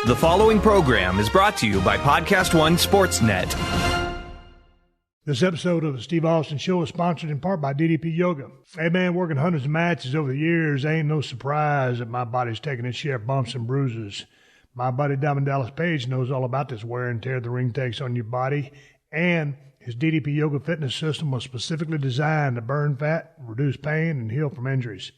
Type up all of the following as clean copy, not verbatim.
The following program is brought to you by PodcastOne Sportsnet. This episode of the Steve Austin Show is sponsored in part by DDP Yoga. Hey man, working hundreds of matches over the years, ain't no surprise that my body's taking its share of bumps and bruises. My buddy Diamond Dallas Page knows all about this wear and tear the ring takes on your body, and his DDP Yoga fitness system was specifically designed to burn fat, reduce pain, and heal from injuries.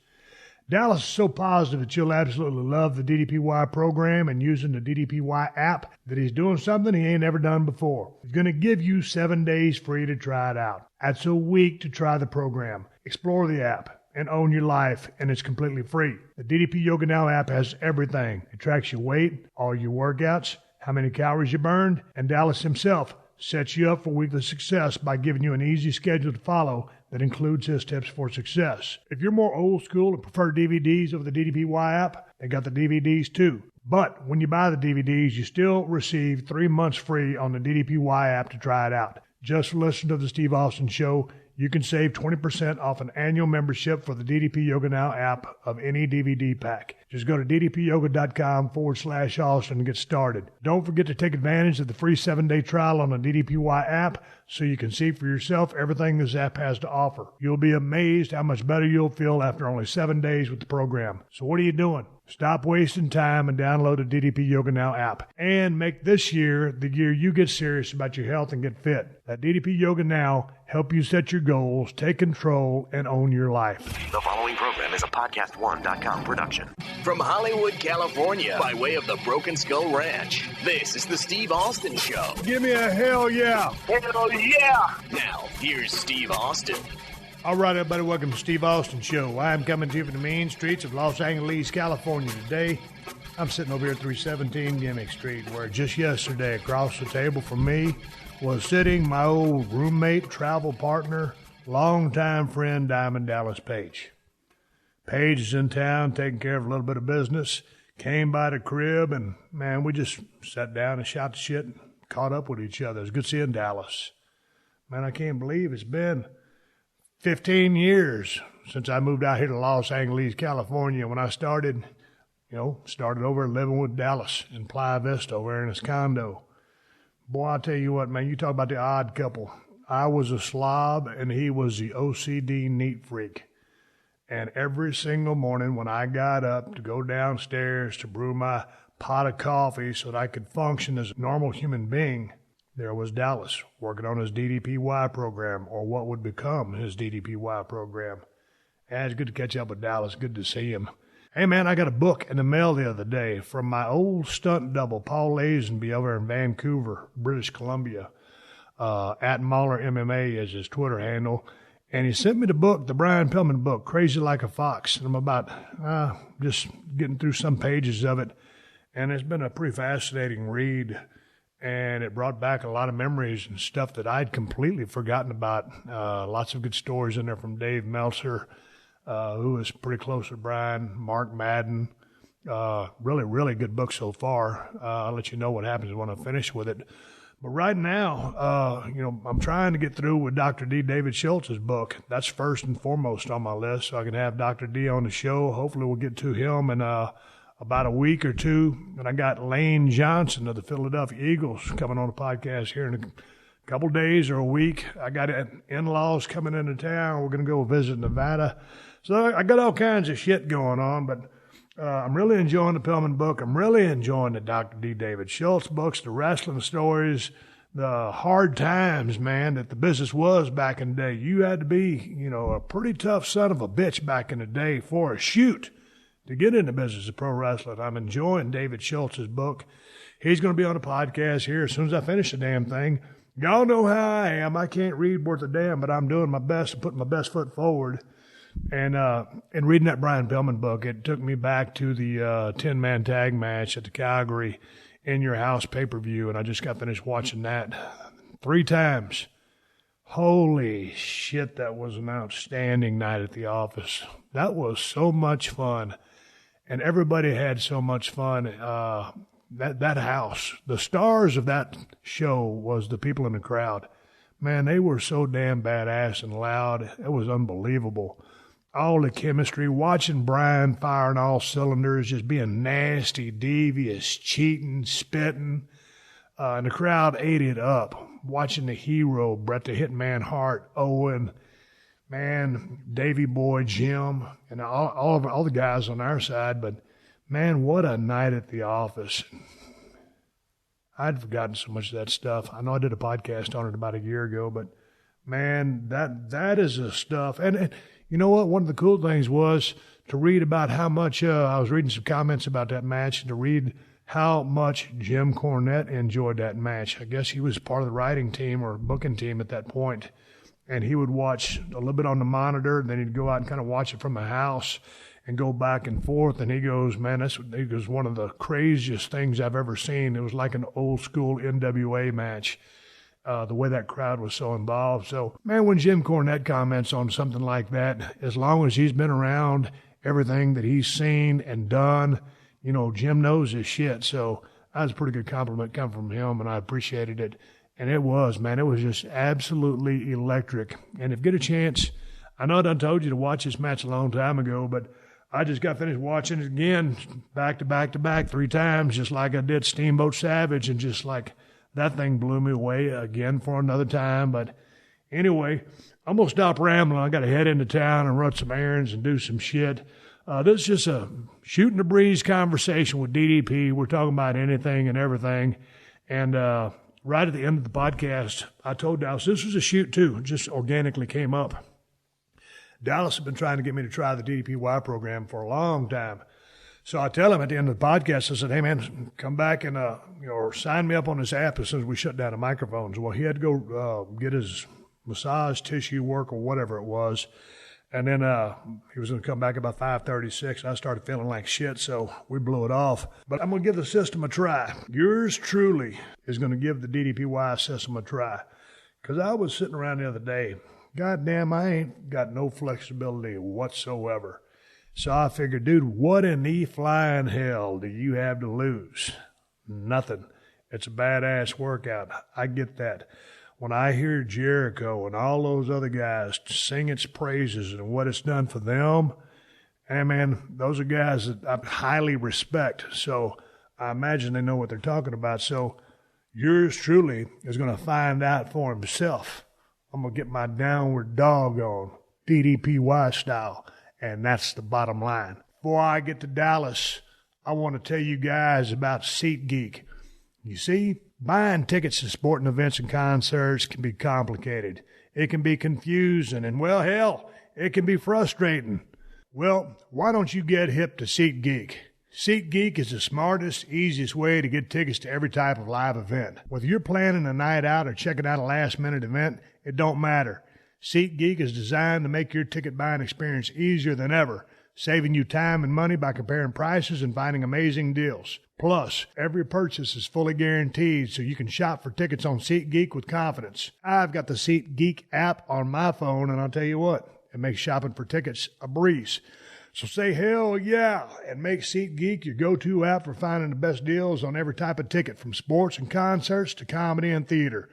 Dallas is so positive that you'll absolutely love the DDPY program and using the DDPY app that he's doing something he ain't ever done before. He's going to give you 7 days free to try it out. That's a week to try the program. Explore the app and own your life, and it's completely free. The DDP Yoga Now app has everything. It tracks your weight, all your workouts, how many calories you burned, and Dallas himself sets you up for weekly success by giving you an easy schedule to follow that includes his tips for success. If you're more old school and prefer DVDs over the DDPY app, they got the DVDs too. But when you buy the DVDs, you still receive 3 months free on the DDPY app to try it out. Just for listening to the Steve Austin Show, you can save 20% off an annual membership for the DDP Yoga Now app of any DVD pack. Just go to ddpyoga.com/Austin and get started. Don't forget to take advantage of the free 7-day trial on the DDPY app so you can see for yourself everything this app has to offer. You'll be amazed how much better you'll feel after only 7 days with the program. So what are you doing? Stop wasting time and download the DDP Yoga Now app. And make this year the year you get serious about your health and get fit. Let DDP Yoga Now help you set your goals, take control, and own your life. The following program is a PodcastOne.com production. From Hollywood, California, by way of the Broken Skull Ranch, this is the Steve Austin Show. Give me a hell yeah. Hell yeah! Now, here's Steve Austin. All right, everybody, welcome to Steve Austin Show. I'm coming to you from the main streets of Los Angeles, California today. I'm sitting over here at 317 Gimmick Street, where just yesterday, across the table from me, was sitting my old roommate, travel partner, longtime friend, Diamond Dallas Page. Page is in town taking care of a little bit of business, came by the crib, and, man, we just sat down and shot the shit and caught up with each other. It's good seeing Dallas. Man, I can't believe it's been 15 years since I moved out here to Los Angeles, California. When I started over living with Dallas in Playa Vista over in his condo. Boy, I'll tell you what, man, you talk about the odd couple. I was a slob and he was the OCD neat freak. And every single morning when I got up to go downstairs to brew my pot of coffee so that I could function as a normal human being, there was Dallas working on his DDPY program, or what would become his DDPY program. And it's good to catch up with Dallas. Good to see him. Hey, man, I got a book in the mail the other day from my old stunt double, Paul Lazenby, over in Vancouver, British Columbia. At Mahler MMA is his Twitter handle. And he sent me the book, the Brian Pillman book, Crazy Like a Fox. And I'm about just getting through some pages of it. And it's been a pretty fascinating read. And it brought back a lot of memories and stuff that I'd completely forgotten about. Lots of good stories in there from Dave Meltzer, who is pretty close with Brian, Mark Madden. Really, really good book so far. I'll let you know what happens when I finish with it. But right now, I'm trying to get through with Dr. D. David Schultz's book. That's first and foremost on my list, so I can have Dr. D on the show. Hopefully we'll get to him in about a week or two. And I got Lane Johnson of the Philadelphia Eagles coming on the podcast here in a couple days or a week. I got in-laws coming into town. We're going to go visit Nevada. So I got all kinds of shit going on, but I'm really enjoying the Pillman book. I'm really enjoying the Dr. D. David Schultz books, the wrestling stories, the hard times, man, that the business was back in the day. You had to be, a pretty tough son of a bitch back in the day for a shoot to get in the business of pro wrestling. I'm enjoying David Schultz's book. He's going to be on the podcast here as soon as I finish the damn thing. Y'all know how I am. I can't read worth a damn, but I'm doing my best and putting my best foot forward. And in reading that Brian Pillman book, it took me back to the 10-man tag match at the Calgary In Your House pay-per-view, and I just got finished watching that 3 times. Holy shit, that was an outstanding night at the office. That was so much fun. And everybody had so much fun. That house, the stars of that show was the people in the crowd. Man, they were so damn badass and loud. It was unbelievable. all the chemistry, watching Brian firing all cylinders, just being nasty, devious, cheating, spitting. And the crowd ate it up. Watching the hero, Bret the Hitman Hart, Owen, man, Davey Boy, Jim, and all the guys on our side. But, man, what a night at the office. I'd forgotten so much of that stuff. I know I did a podcast on it about a year ago, but, man, that is the stuff. And you know what? One of the cool things was to read about how much I was reading some comments about that match, and to read how much Jim Cornette enjoyed that match. I guess he was part of the writing team or booking team at that point, and he would watch a little bit on the monitor, and then he'd go out and kind of watch it from the house and go back and forth. And he goes, man, it was one of the craziest things I've ever seen. It was like an old school NWA match. The way that crowd was so involved. So, man, when Jim Cornette comments on something like that, as long as he's been around everything that he's seen and done, you know, Jim knows his shit. So that was a pretty good compliment coming from him, and I appreciated it. And it was, man, it was just absolutely electric. And if you get a chance, I know I done told you to watch this match a long time ago, but I just got finished watching it again, back to back to back 3 times, just like I did Steamboat Savage, and just like that thing blew me away again for another time. But anyway, I'm going to stop rambling. I got to head into town and run some errands and do some shit. This is just a shooting the breeze conversation with DDP. We're talking about anything and everything. And right at the end of the podcast, I told Dallas this was a shoot too. It just organically came up. Dallas had been trying to get me to try the DDPY program for a long time. So I tell him at the end of the podcast, I said, hey, man, come back and or sign me up on this app as soon as we shut down the microphones. Well, he had to go get his massage tissue work or whatever it was. And then he was going to come back about 5:36. I started feeling like shit, so we blew it off. But I'm going to give the system a try. Yours truly is going to give the DDPY system a try. Because I was sitting around the other day. Goddamn, I ain't got no flexibility whatsoever. So I figured, dude, what in the flying hell do you have to lose? Nothing. It's a badass workout. I get that. When I hear Jericho and all those other guys sing its praises and what it's done for them, and man, those are guys that I highly respect. So I imagine they know what they're talking about. So yours truly is going to find out for himself. I'm going to get my downward dog on, DDPY style. And that's the bottom line. Before I get to Dallas, I want to tell you guys about SeatGeek. You see, buying tickets to sporting events and concerts can be complicated. It can be confusing, and, well, hell, it can be frustrating. Well, why don't you get hip to SeatGeek? SeatGeek is the smartest, easiest way to get tickets to every type of live event. Whether you're planning a night out or checking out a last-minute event, it don't matter. SeatGeek is designed to make your ticket buying experience easier than ever, saving you time and money by comparing prices and finding amazing deals. Plus, every purchase is fully guaranteed, so you can shop for tickets on SeatGeek with confidence. I've got the SeatGeek app on my phone, and I'll tell you what, it makes shopping for tickets a breeze. So say hell yeah, and make SeatGeek your go-to app for finding the best deals on every type of ticket, from sports and concerts to comedy and theater.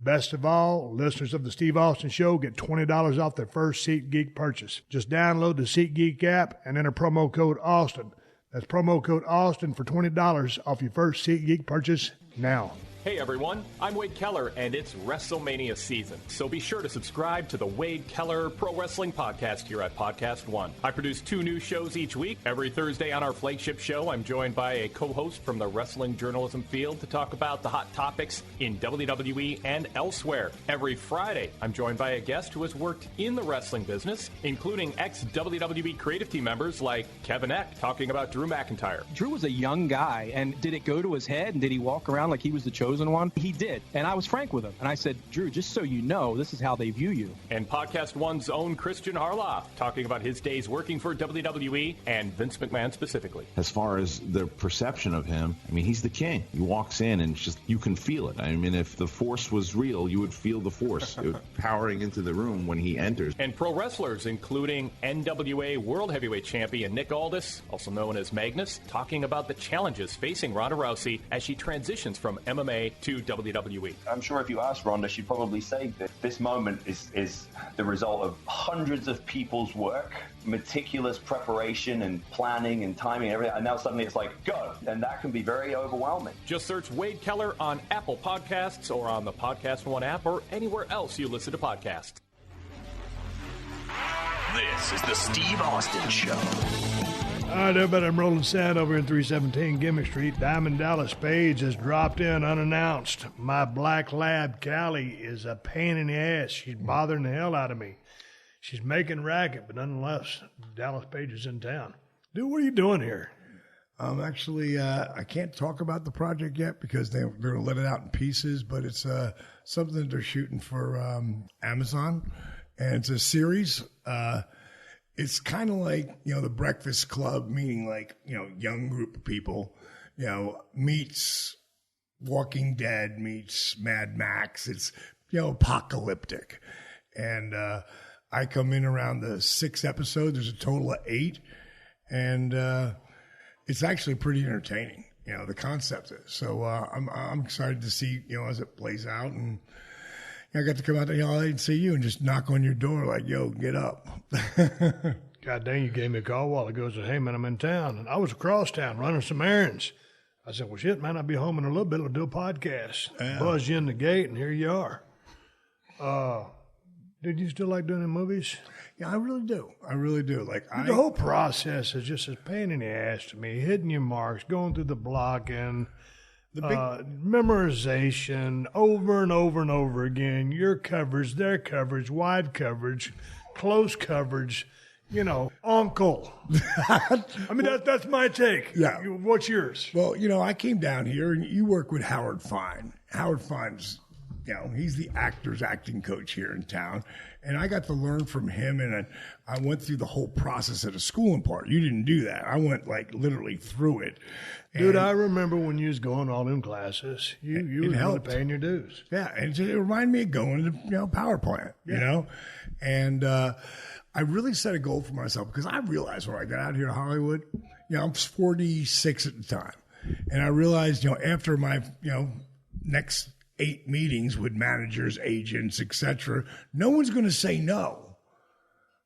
Best of all, listeners of the Steve Austin Show get $20 off their first SeatGeek purchase. Just download the SeatGeek app and enter promo code Austin. That's promo code Austin for $20 off your first SeatGeek purchase now. Hey everyone, I'm Wade Keller, and it's WrestleMania season. So be sure to subscribe to the Wade Keller Pro Wrestling Podcast here at PodcastOne. I produce 2 new shows each week. Every Thursday on our flagship show, I'm joined by a co-host from the wrestling journalism field to talk about the hot topics in WWE and elsewhere. Every Friday, I'm joined by a guest who has worked in the wrestling business, including ex-WWE creative team members like Kevin Eck, talking about Drew McIntyre. Drew was a young guy, and did it go to his head, and did he walk around like he was the chosen one? He did, and I was frank with him, and I said, Drew, just so you know, this is how they view you. And Podcast One's own Christian Harloff, talking about his days working for WWE and Vince McMahon specifically. As far as the perception of him, I mean, he's the king. He walks in and it's just, you can feel it. I mean, if the Force was real, you would feel the Force powering into the room when he enters. And pro wrestlers, including NWA World Heavyweight Champion Nick Aldis, also known as Magnus, talking about the challenges facing Ronda Rousey as she transitions from MMA TNA to WWE. I'm sure if you asked Rhonda, she'd probably say that this moment is the result of hundreds of people's work, meticulous preparation and planning and timing and everything, and now suddenly it's like, go. And that can be very overwhelming. Just search Wade Keller on Apple Podcasts or on the Podcast One app or anywhere else you listen to podcasts. This is the Steve Austin Show. All right, everybody, I'm rolling sand over in 317 Gimmick Street. Diamond Dallas Page has dropped in unannounced. My black lab, Callie, is a pain in the ass. She's bothering the hell out of me. She's making racket, but nonetheless, Dallas Page is in town. Dude, what are you doing here? Actually, I can't talk about the project yet because they're going to let it out in pieces, but it's something that they're shooting for Amazon, and it's a series. It's kind of like, the Breakfast Club, meaning like, young group of people, meets Walking Dead, meets Mad Max. It's, apocalyptic. And I come in around the 6th episode. There's a total of 8. And it's actually pretty entertaining, the concept is. So I'm excited to see, as it plays out. And I got to come out there and see you and just knock on your door like, yo, get up. God dang, you gave me a call a while ago. Said, hey, man, I'm in town. And I was across town running some errands. I said, well, shit, man, I'll be home in a little bit. I'll do a podcast. Yeah. Buzz you in the gate, and here you are. Did you still like doing the movies? Yeah, I really do. I really do. The whole process is just a pain in the ass to me. Hitting your marks, going through the blocking, the big memorization over and over and over again. Your coverage, their coverage, wide coverage, close coverage. Uncle. I mean, that's my take. Yeah. What's yours? Well, I came down here, and you work with Howard Fine. Howard Fine's, he's the acting coach here in town. And I got to learn from him, and I went through the whole process at a schooling part. You didn't do that. I went, literally through it. Dude, I remember when you was going all in classes. You were really paying your dues. Yeah, and it reminded me of going to, power plant, And I really set a goal for myself because I realized when I got out here to Hollywood, I'm 46 at the time. And I realized, after my, next 8 meetings with managers, agents, etc., no one's going to say no.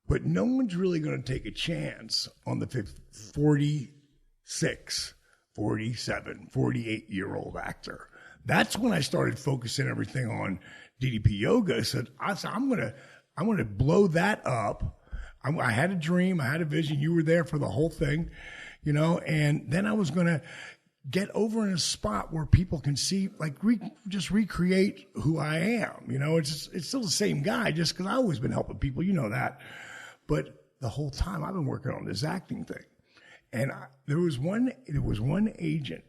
But no one's really going to take a chance on the 46, 47, 48-year-old actor. That's when I started focusing everything on DDP Yoga. I said, I'm going to blow that up. I had a dream. I had a vision. You were there for the whole thing, and then I was going to get over in a spot where people can see, just recreate who I am. It's still the same guy just because I've always been helping people. You know that. But the whole time I've been working on this acting thing. And there was one agent.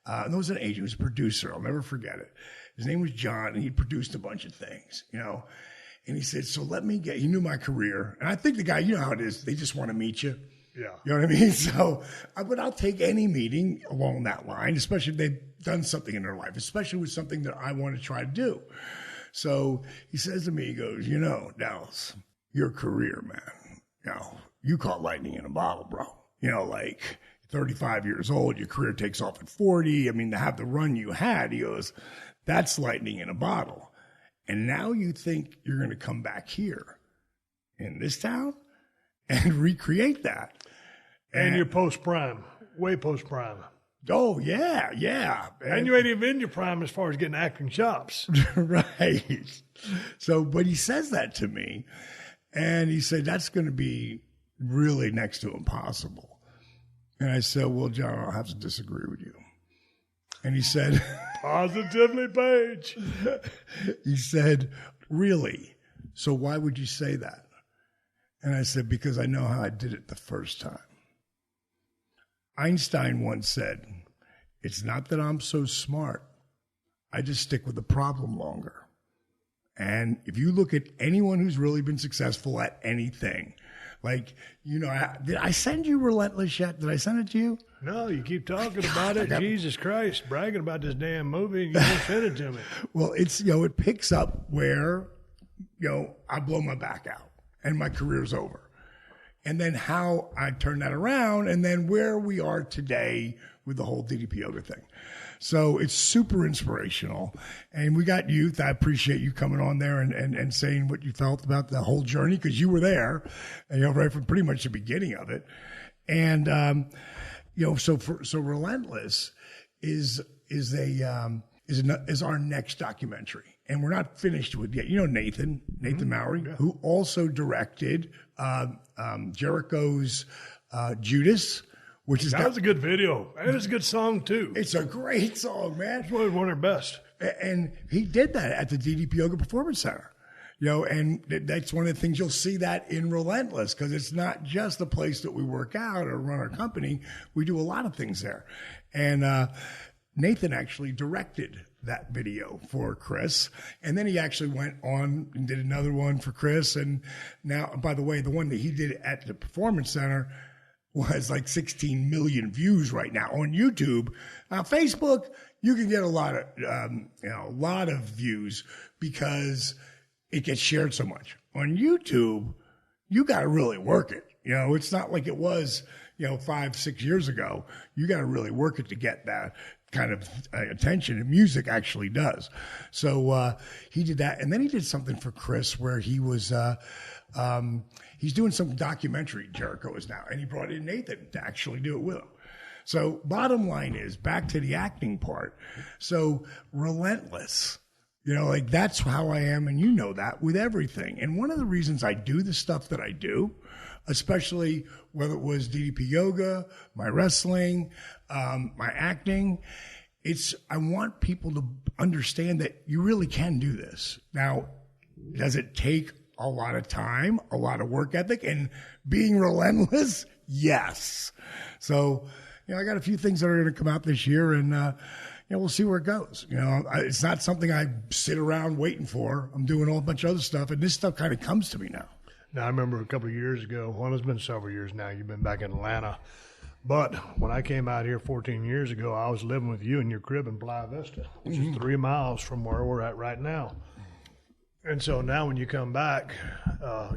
There was an agent, he was a producer. I'll never forget it. His name was John, and he produced a bunch of things, And he said, so he knew my career. And I think the guy, you know how it is, they just want to meet you. Yeah. You know what I mean? So, but I'll take any meeting along that line, especially if they've done something in their life, especially with something that I want to try to do. So he says to me, he goes, Dallas, your career, man, you caught lightning in a bottle, bro. 35 years old, your career takes off at 40. I mean, to have the run you had, he goes, that's lightning in a bottle. And now you think you're going to come back here in this town and recreate that. And you're post-prime, way post-prime. Oh, yeah. And you ain't even in your prime as far as getting acting chops. Right. So, but he says that to me, and he said, that's going to be really next to impossible. And I said, well, John, I'll have to disagree with you. And he said, positively, Paige. He said, really? So why would you say that? And I said, because I know how I did it the first time. Einstein once said, it's not that I'm so smart. I just stick with the problem longer. And if you look at anyone who's really been successful at anything, did I send you Relentless yet? Did I send it to you? No, you keep talking about it. Jesus Christ, bragging about this damn movie, and you don't send it to me. Well, it's, it picks up where, I blow my back out and my career's over. And then how I turn that around, and then where we are today with the whole DDP Yoga thing. So it's super inspirational. And we got youth. I appreciate you coming on there and saying what you felt about the whole journey, because you were there, and right from pretty much the beginning of it. And, so Relentless is our next documentary. And we're not finished with it yet. Nathan Mowry, who also directed Jericho's Judas, that was a good video. And it's a good song, too. It's a great song, man. It's one of their best. And he did that at the DDP Yoga Performance Center. And that's one of the things you'll see that in Relentless, because it's not just the place that we work out or run our company. We do a lot of things there. And Nathan actually directed that video for Chris. And then he actually went on and did another one for Chris. And now, by the way, the one that he did at the Performance Center was like 16 million views right now on YouTube. Facebook, you can get a lot of views because it gets shared so much. On YouTube, you got to really work it. It's not like it was, 5-6 years ago. You got to really work it to get that kind of attention, and music actually does. So he did that, and then he did something for Chris where he was he's doing some documentary, Jericho is now, and he brought in Nathan to actually do it with him. So bottom line is, back to the acting part. So Relentless, that's how I am, and that with everything. And one of the reasons I do the stuff that I do, especially whether it was DDP Yoga, my wrestling, my acting, I want people to understand that you really can do this. Now, does it take a lot of time, a lot of work ethic, and being relentless? Yes. So, I got a few things that are going to come out this year, and we'll see where it goes. It's not something I sit around waiting for. I'm doing a whole bunch of other stuff, and this stuff kind of comes to me now. Now, I remember a couple of years ago, it's been several years now, you've been back in Atlanta. But when I came out here 14 years ago, I was living with you in your crib in Playa Vista, which is 3 miles from where we're at right now. And so now when you come back,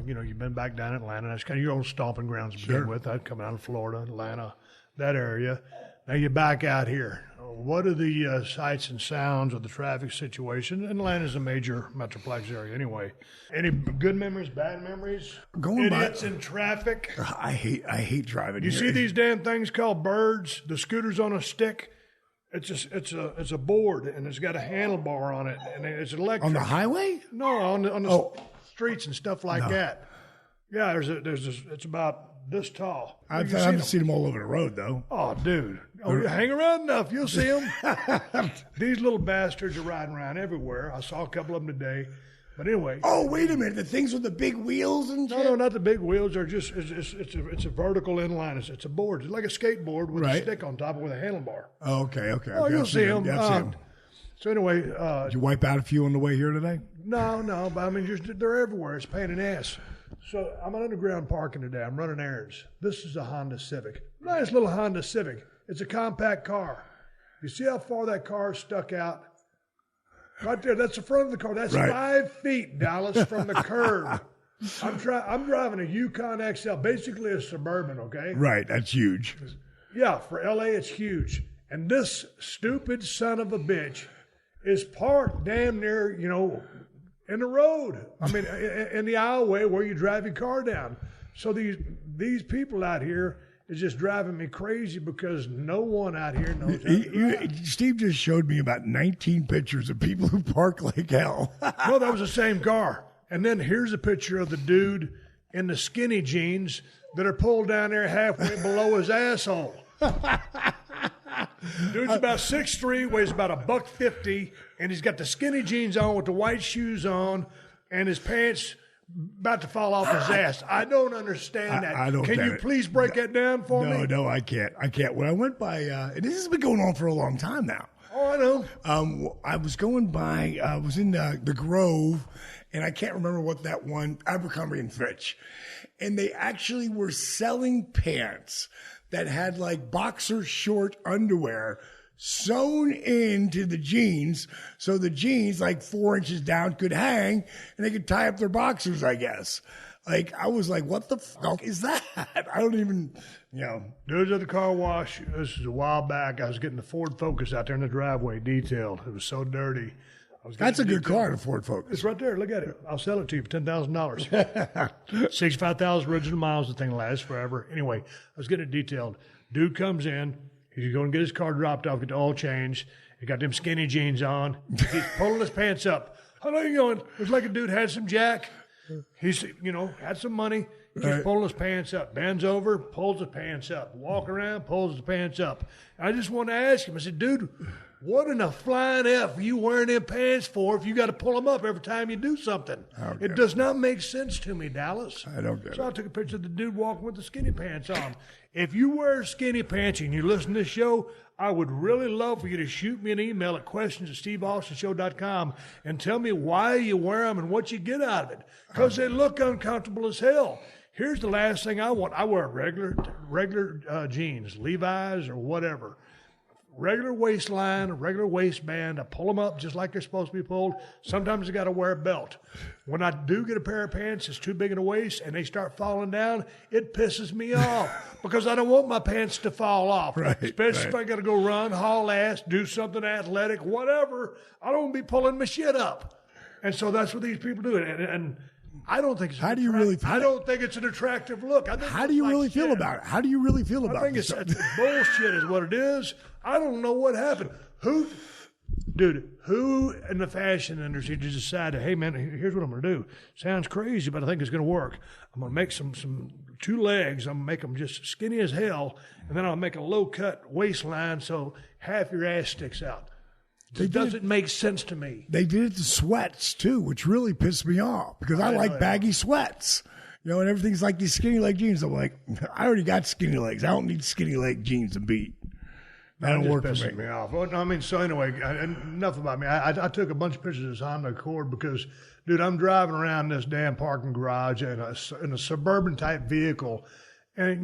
you've been back down in Atlanta. That's kind of your old stomping grounds to begin with. I'd come out of Florida, Atlanta, that area. Now you're back out here. What are the sights and sounds of the traffic situation? Atlanta's a major metroplex area anyway. Any good memories, bad memories? Idiots in traffic? I hate driving You here. see these damn things called birds, the scooters on a stick? It's a board, and it's got a handlebar on it, and it's electric. On the highway? No, on the streets and stuff like that. Yeah, it's about this tall. I haven't seen them all over the road, though. Oh, dude. You hang around enough, you'll see them. These little bastards are riding around everywhere. I saw a couple of them today. But anyway. Oh, wait a minute. The things with the big wheels and shit? No, not the big wheels. They're just, it's a vertical inline. It's a board. It's like a skateboard with a stick on top with a handlebar. Oh, okay. Oh, you'll see them. Yeah, so anyway. Did you wipe out a few on the way here today? No. But I mean, they're everywhere. It's a pain in the ass. So I'm on underground parking today. I'm running errands. This is a Honda Civic. Nice little Honda Civic. It's a compact car. You see how far that car is stuck out? Right there, that's the front of the car. That's 5 feet, Dallas, from the curb. I'm driving a Yukon XL, basically a Suburban, okay? Right, that's huge. Yeah, for LA, it's huge. And this stupid son of a bitch is parked damn near, in the road. I mean, in the aisleway where you drive your car down. So these people out here is just driving me crazy because no one out here knows how to drive. Steve just showed me about 19 pictures of people who park like hell. No, that was the same car. And then here's a picture of the dude in the skinny jeans that are pulled down there halfway below his asshole. Dude's about 6'3", weighs about $150, and he's got the skinny jeans on with the white shoes on, and his pants about to fall off his ass. I don't understand that. I don't Can you please break that down for me? No, I can't. When I went by, and this has been going on for a long time now. Oh, I know. I was going by, I was in the Grove, and I can't remember what that one, Abercrombie and Fitch. And they actually were selling pants that had like boxer short underwear sewn into the jeans, so the jeans, like 4 inches down, could hang, and they could tie up their boxers, I guess. Like, I was like, what the fuck is that? I don't even, Dudes at the car wash, this is a while back. I was getting the Ford Focus out there in the driveway detailed. It was so dirty. That's a good car, the Ford Focus. It's right there. Look at it. I'll sell it to you for $10,000. 65,000 original miles. The thing lasts forever. Anyway, I was getting it detailed. Dude comes in. He's going to get his car dropped off, get the oil changed. He got them skinny jeans on. He's pulling his pants up. How long are you going? It was like a dude had some jack. He's, had some money. He's pulling his pants up. Bends over, pulls his pants up. Walk around, pulls his pants up. I just want to ask him. I said, dude, what in the flying F are you wearing them pants for if you got to pull them up every time you do something? It does not make sense to me, Dallas. I don't get it. So I took a picture of the dude walking with the skinny pants on. If you wear skinny pants and you listen to this show, I would really love for you to shoot me an email at questions@steveaustonshow.com and tell me why you wear them and what you get out of it. Because they look uncomfortable as hell. Here's the last thing I want. I wear regular jeans, Levi's or whatever. Regular waistline, regular waistband. I pull them up just like they're supposed to be pulled. Sometimes I got to wear a belt. When I do get a pair of pants that's too big in the waist and they start falling down, it pisses me off because I don't want my pants to fall off. Especially if I got to go run, haul ass, do something athletic, whatever. I don't want to be pulling my shit up. And so that's what these people do. And I don't think it's How do you really feel? I don't think it's an attractive look. How do you really feel about it? How do you really feel about it? I think it's bullshit is what it is. I don't know what happened. Who in the fashion industry just decided, hey, man, here's what I'm going to do. Sounds crazy, but I think it's going to work. I'm going to make some two legs. I'm going to make them just skinny as hell, and then I'll make a low-cut waistline so half your ass sticks out. It doesn't make sense to me. They did it to sweats, too, which really pissed me off because I like baggy sweats. And everything's like these skinny leg jeans. I'm like, I already got skinny legs. I don't need skinny leg jeans to beat. That don't work for me. Off. Well, so anyway, enough about me. I took a bunch of pictures of this Honda Accord because, dude, I'm driving around this damn parking garage in a suburban-type vehicle, and,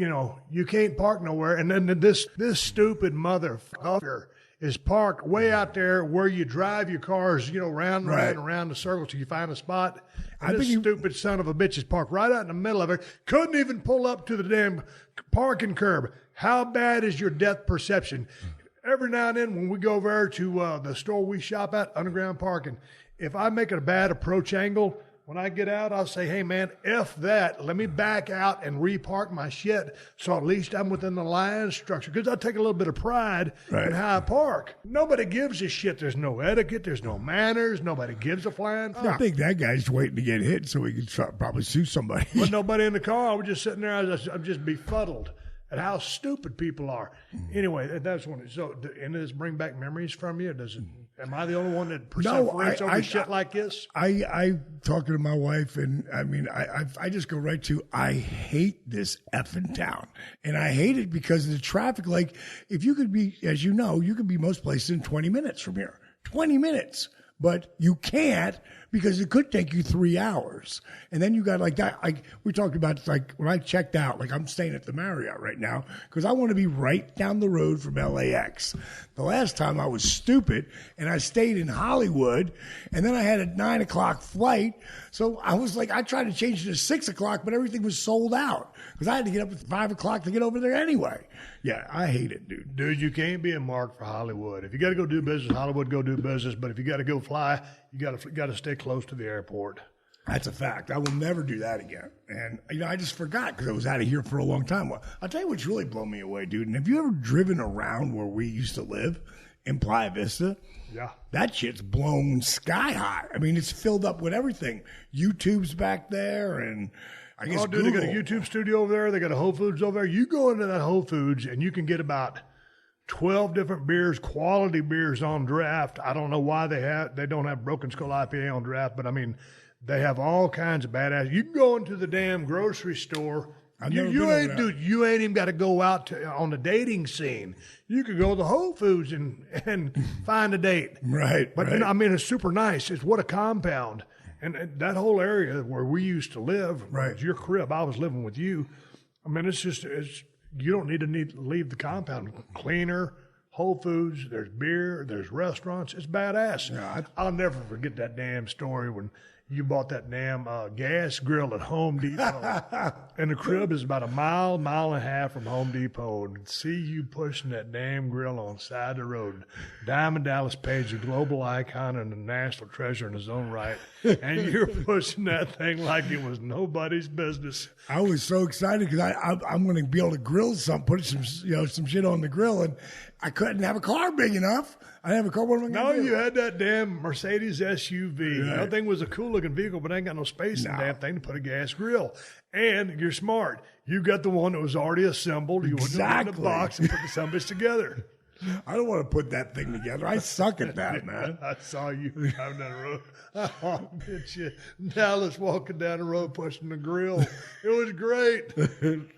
you can't park nowhere. And then this stupid motherfucker is parked way out there where you drive your cars, round and around the circle till you find a spot. And this stupid son of a bitch is parked right out in the middle of it. Couldn't even pull up to the damn parking curb. How bad is your depth perception? Every now and then when we go over to the store we shop at, underground parking, if I make a bad approach angle, when I get out, I'll say, hey, man, F that. Let me back out and repark my shit so at least I'm within the line structure. Because I take a little bit of pride in how I park. Nobody gives a shit. There's no etiquette. There's no manners. Nobody gives a flying fuck. I think that guy's waiting to get hit so he can probably sue somebody. But nobody in the car. I was just sitting there. I'm just befuddled at how stupid people are. Anyway, that's one. So, and does this bring back memories from you? Am I the only one that perseverates over shit like this? I talking to my wife, and I just go right to, I hate this effing town. And I hate it because of the traffic. Like, if you could be, as you know, you could be most places in 20 minutes from here. 20 minutes. But you can't because it could take you 3 hours. And then you got like that. Like we talked about, like when I checked out, like I'm staying at the Marriott right now because I want to be right down the road from LAX. The last time I was stupid and I stayed in Hollywood and then I had a 9 o'clock flight. So I was like, I tried to change it to 6 o'clock, but everything was sold out because I had to get up at 5 o'clock to get over there anyway. Yeah, I hate it, dude. Dude, you can't be a mark for Hollywood. If you got to go do business, Hollywood, go do business. But if you got to go fly, you got to stay close to the airport. That's a fact. I will never do that again. And, I just forgot because I was out of here for a long time. Well, I'll tell you what's really blown me away, dude. And have you ever driven around where we used to live in Playa Vista? Yeah. That shit's blown sky high. I mean, it's filled up with everything. YouTube's back there and I guess dude, Google. They got a YouTube studio over there. They got a Whole Foods over there. You go into that Whole Foods and you can get about 12 different beers, quality beers on draft. I don't know why they don't have Broken Skull IPA on draft, but I mean, they have all kinds of badass. You can go into the damn grocery store. You ain't even got to go out on the dating scene. You could go to the Whole Foods and find a date. Right. But right. I mean, it's super nice. It's what a compound. And that whole area where we used to live, right. Your crib, I was living with you. I mean, it's you don't need to leave the compound. Cleaner, Whole Foods, there's beer, there's restaurants. It's badass. Yeah, I'll never forget that damn story when you bought that damn gas grill at Home Depot. And the crib is about a mile and a half from Home Depot. And see you pushing that damn grill on the side of the road. Diamond Dallas Page, a global icon and a national treasure in his own right. And you're pushing that thing like it was nobody's business. I was so excited because I'm going to be able to grill put some shit on the grill, and I couldn't have a car big enough. I didn't have a car. What am I going to do? You had that damn Mercedes SUV. Right. That thing was a cool-looking vehicle, but ain't got no space in the damn thing to put a gas grill. And you're smart. You got the one that was already assembled. You went in the box and put the sumbitch together. I don't want to put that thing together. I suck at that, man. I saw you driving down the road. Oh, bitch, you. Dallas walking down the road pushing the grill. It was great.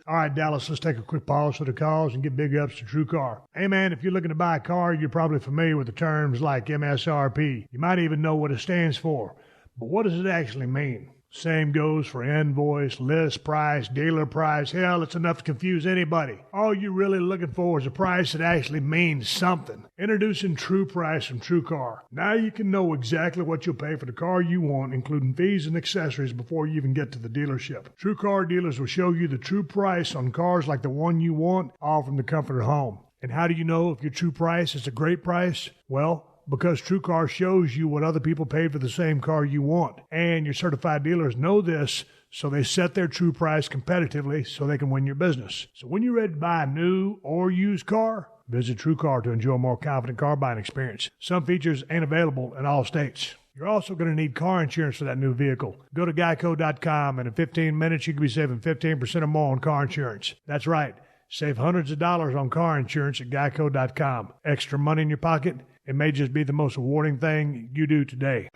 All right, Dallas, let's take a quick pause for the calls and get big ups to TrueCar. Hey, man, if you're looking to buy a car, you're probably familiar with the terms like MSRP. You might even know what it stands for. But what does it actually mean? Same goes for invoice, list price, dealer price. Hell, it's enough to confuse anybody. All you're really looking for is a price that actually means something. Introducing True Price from TrueCar. Now you can know exactly what you'll pay for the car you want, including fees and accessories, before you even get to the dealership. TrueCar dealers will show you the true price on cars like the one you want, all from the comfort of home. And how do you know if your true price is a great price? Well, because TrueCar shows you what other people paid for the same car you want. And your certified dealers know this, so they set their true price competitively so they can win your business. So when you're ready to buy a new or used car, visit TrueCar to enjoy a more confident car buying experience. Some features ain't available in all states. You're also going to need car insurance for that new vehicle. Go to geico.com, and in 15 minutes, you could be saving 15% or more on car insurance. That's right. Save hundreds of dollars on car insurance at geico.com. Extra money in your pocket? It may just be the most rewarding thing you do today.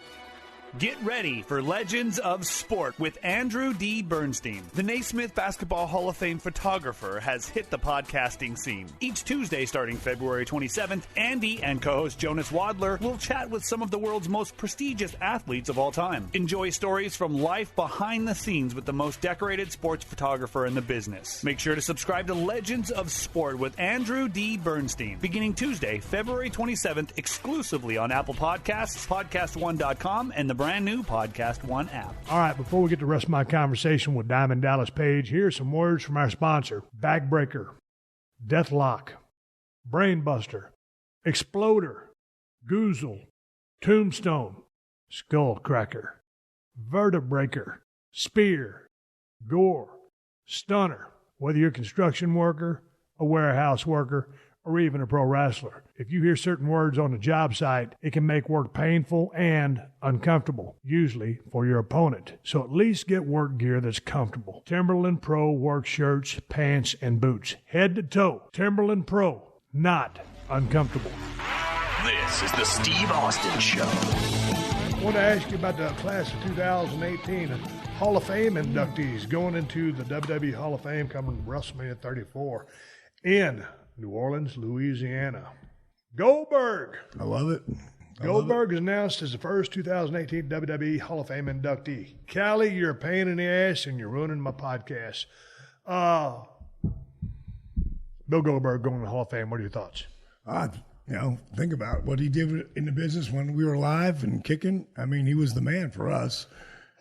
Get ready for Legends of Sport with Andrew D. Bernstein. The Naismith Basketball Hall of Fame photographer has hit the podcasting scene. Each Tuesday starting February 27th, Andy and co-host Jonas Wadler will chat with some of the world's most prestigious athletes of all time. Enjoy stories from life behind the scenes with the most decorated sports photographer in the business. Make sure to subscribe to Legends of Sport with Andrew D. Bernstein, beginning Tuesday, February 27th, exclusively on Apple Podcasts, PodcastOne.com, and the brand new Podcast One app. All right, before we get the rest of my conversation with Diamond Dallas Page, here's some words from our sponsor: Backbreaker, Deathlock, Brainbuster, Exploder, Goozle, Tombstone, Skullcracker, Vertebreaker, Spear, Gore, Stunner. Whether you're a construction worker, a warehouse worker, or even a pro wrestler, if you hear certain words on the job site, it can make work painful and uncomfortable, usually for your opponent. So at least get work gear that's comfortable. Timberland Pro work shirts, pants, and boots. Head to toe. Timberland Pro, not uncomfortable. This is the Steve Austin Show. I want to ask you about the class of 2018 Hall of Fame inductees going into the WWE Hall of Fame coming to WrestleMania 34 in New Orleans, Louisiana. Goldberg. I love it. Goldberg is announced as the first 2018 WWE Hall of Fame inductee. Callie, you're a pain in the ass and you're ruining my podcast. Bill Goldberg going to the Hall of Fame. What are your thoughts? Think about what he did in the business when we were alive and kicking. I mean, he was the man for us.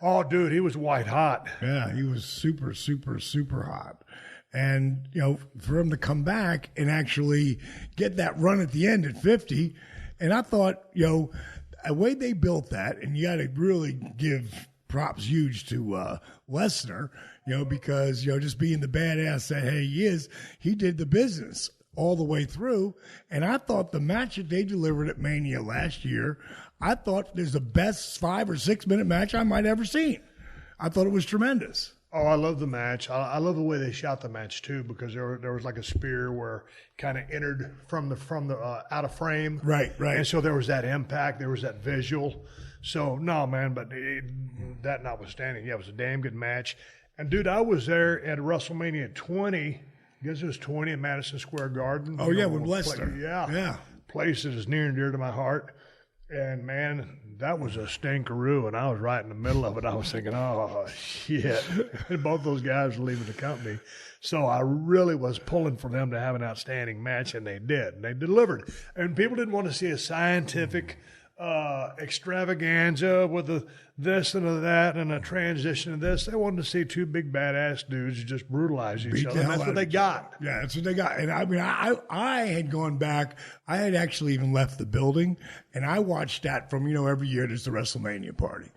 Oh, dude, he was white hot. Yeah, he was super, super, super hot. And, for him to come back and actually get that run at the end at 50, and I thought, the way they built that, and you got to really give props huge to Lesnar, because, just being the badass that he did the business all the way through. And I thought the match that they delivered at Mania last year, I thought there's the best 5 or 6 minute match I might ever seen. I thought it was tremendous. Oh, I love the match. I love the way they shot the match too, because there was like a spear where kind of entered from the out of frame. Right. And so there was that impact, there was that visual. So no, man, but that notwithstanding, it was a damn good match. And dude, I was there at WrestleMania 20. I guess it was 20 in Madison Square Garden. Oh yeah, with Lesnar. Yeah. Place that is near and dear to my heart. And, man, that was a stinkeroo, and I was right in the middle of it. I was thinking, oh, shit. And both those guys were leaving the company. So I really was pulling for them to have an outstanding match, and they did. And they delivered. And people didn't want to see a scientific extravaganza with this and that and a transition to this. They wanted to see two big badass dudes just brutalize each other. That's what they got. Yeah, that's what they got. And I mean, I had gone back. I had actually even left the building, and I watched that from, every year there's the WrestleMania party.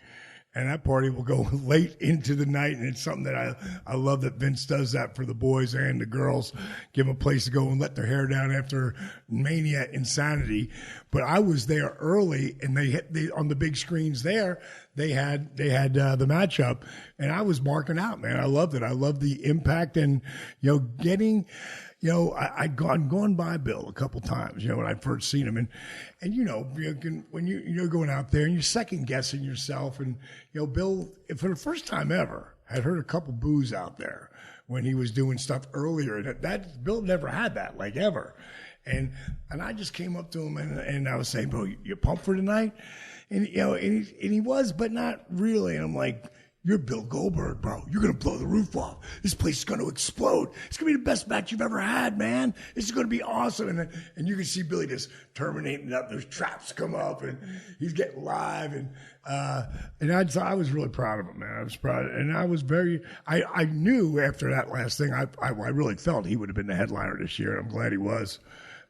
And that party will go late into the night, and it's something that I love that Vince does that for the boys and the girls, give them a place to go and let their hair down after Mania insanity. But I was there early, and they on the big screens there, they had the matchup, and I was marking out, man. I loved it. I loved the impact and getting. I'd gone by Bill a couple times, when I first seen him. And when you're going out there and you're second guessing yourself, and, Bill, for the first time ever, had heard a couple boos out there when he was doing stuff earlier. That Bill never had that, like, ever. And I just came up to him and I was saying, bro, you pumped for tonight? And, and he was, but not really. And I'm like, you're Bill Goldberg, bro. You're going to blow the roof off. This place is going to explode. It's going to be the best match you've ever had, man. This is going to be awesome. And you can see Billy just terminating up. Those traps come up, and he's getting live. And I was really proud of him, man. I was proud. And I was I knew after that last thing, I really felt he would have been the headliner this year. I'm glad he was.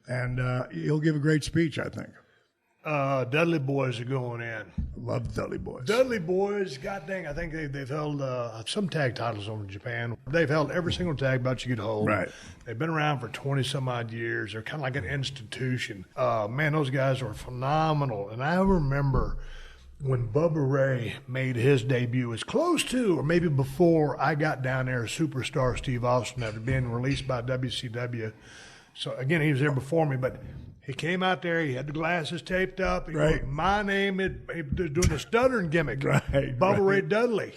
And he'll give a great speech, I think. Dudley Boys are going in. Love Dudley Boys. Dudley Boys, god dang, I think they've held some tag titles over in Japan. They've held every single tag bout you could hold. Right. They've been around for 20-some-odd years. They're kind of like an institution. Man, those guys are phenomenal. And I remember when Bubba Ray made his debut, as close to, or maybe before I got down there, Superstar Steve Austin, after being released by WCW. So, again, he was there before me, but he came out there. He had the glasses taped up. He right. wrote, my name is doing the stuttering gimmick. Right. Bubba Ray Dudley.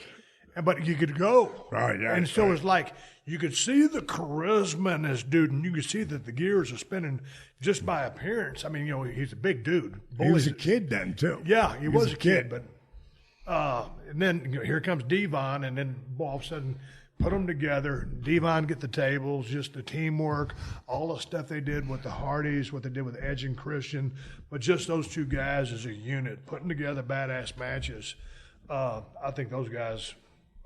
But you could go. Right, yeah, and so it's like you could see the charisma in this dude, and you could see that the gears are spinning just by appearance. I mean, he's a big dude. He was a kid then, too. Yeah, he was a kid. But and then here comes Devon, and then all of a sudden – put them together. Devon get the tables, just the teamwork, all the stuff they did with the Hardys, what they did with Edge and Christian, but just those two guys as a unit, putting together badass matches. I think those guys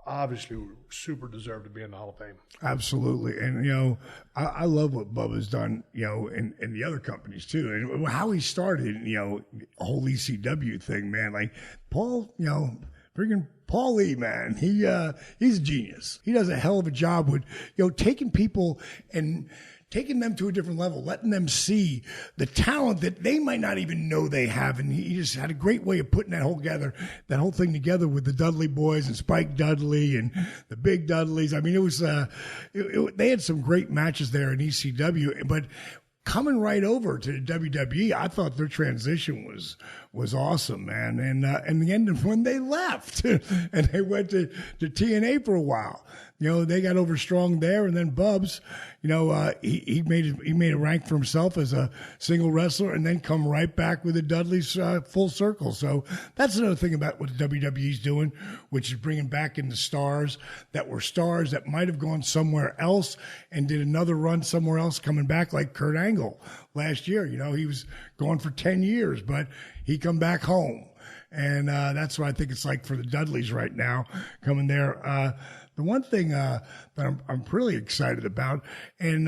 obviously super deserve to be in the Hall of Fame. Absolutely. And, I love what Bubba's done, in the other companies too. And how he started, the whole ECW thing, man. Like Paul, freaking Paul Lee, man, he's a genius. He does a hell of a job with, taking people and taking them to a different level, letting them see the talent that they might not even know they have. And he just had a great way of putting that whole thing together with the Dudley Boys and Spike Dudley and the Big Dudleys. I mean, it was, they had some great matches there in ECW, but coming right over to WWE, I thought their transition was awesome, man. And in the end, when they left and they went to TNA for a while, they got over strong there. And then Bubs, he made a rank for himself as a single wrestler, and then come right back with the Dudleys full circle. So that's another thing about what the WWE's doing, which is bringing back in the stars that might have gone somewhere else and did another run somewhere else, coming back, like Kurt Angle last year. He was gone for 10 years, but he come back home. And that's what I think it's like for the Dudleys right now, coming there. The one thing that I'm really excited about, and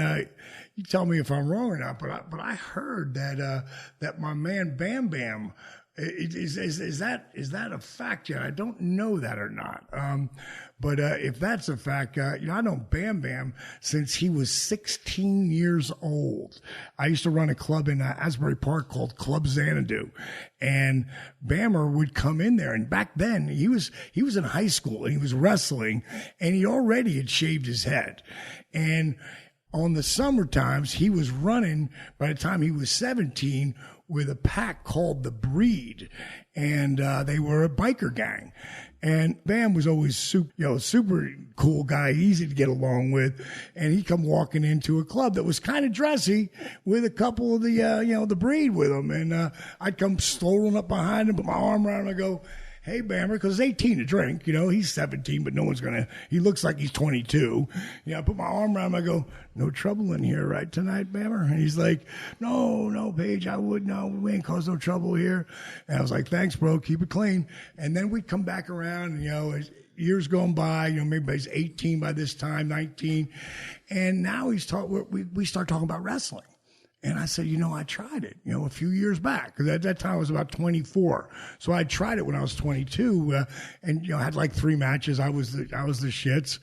you tell me if I'm wrong or not, but I heard that my man Bam Bam, is that a fact yet? I don't know that or not. But if that's a fact, I know Bam Bam since he was 16 years old. I used to run a club in Asbury Park called Club Xanadu, and Bammer would come in there. And back then he was in high school and he was wrestling, and he already had shaved his head. And on the summer times, he was running, by the time he was 17, with a pack called The Breed, and they were a biker gang. And Bam was always super cool guy, easy to get along with. And he come walking into a club that was kind of dressy with a couple of the Breed with him. And I'd come strolling up behind him, put my arm around him, and I go, hey, Bammer, because it's 18 to drink. He's 17, but no one's going to, he looks like he's 22. I put my arm around him. I go, no trouble in here, right, tonight, Bammer? And he's like, no, Paige, we ain't caused no trouble here. And I was like, thanks, bro, keep it clean. And then we'd come back around, and, as years going by, maybe he's 18 by this time, 19. And now we start talking about wrestling. And I said, I tried it, a few years back, because at that time I was about 24. So I tried it when I was 22, and had like 3 matches. I was the shits,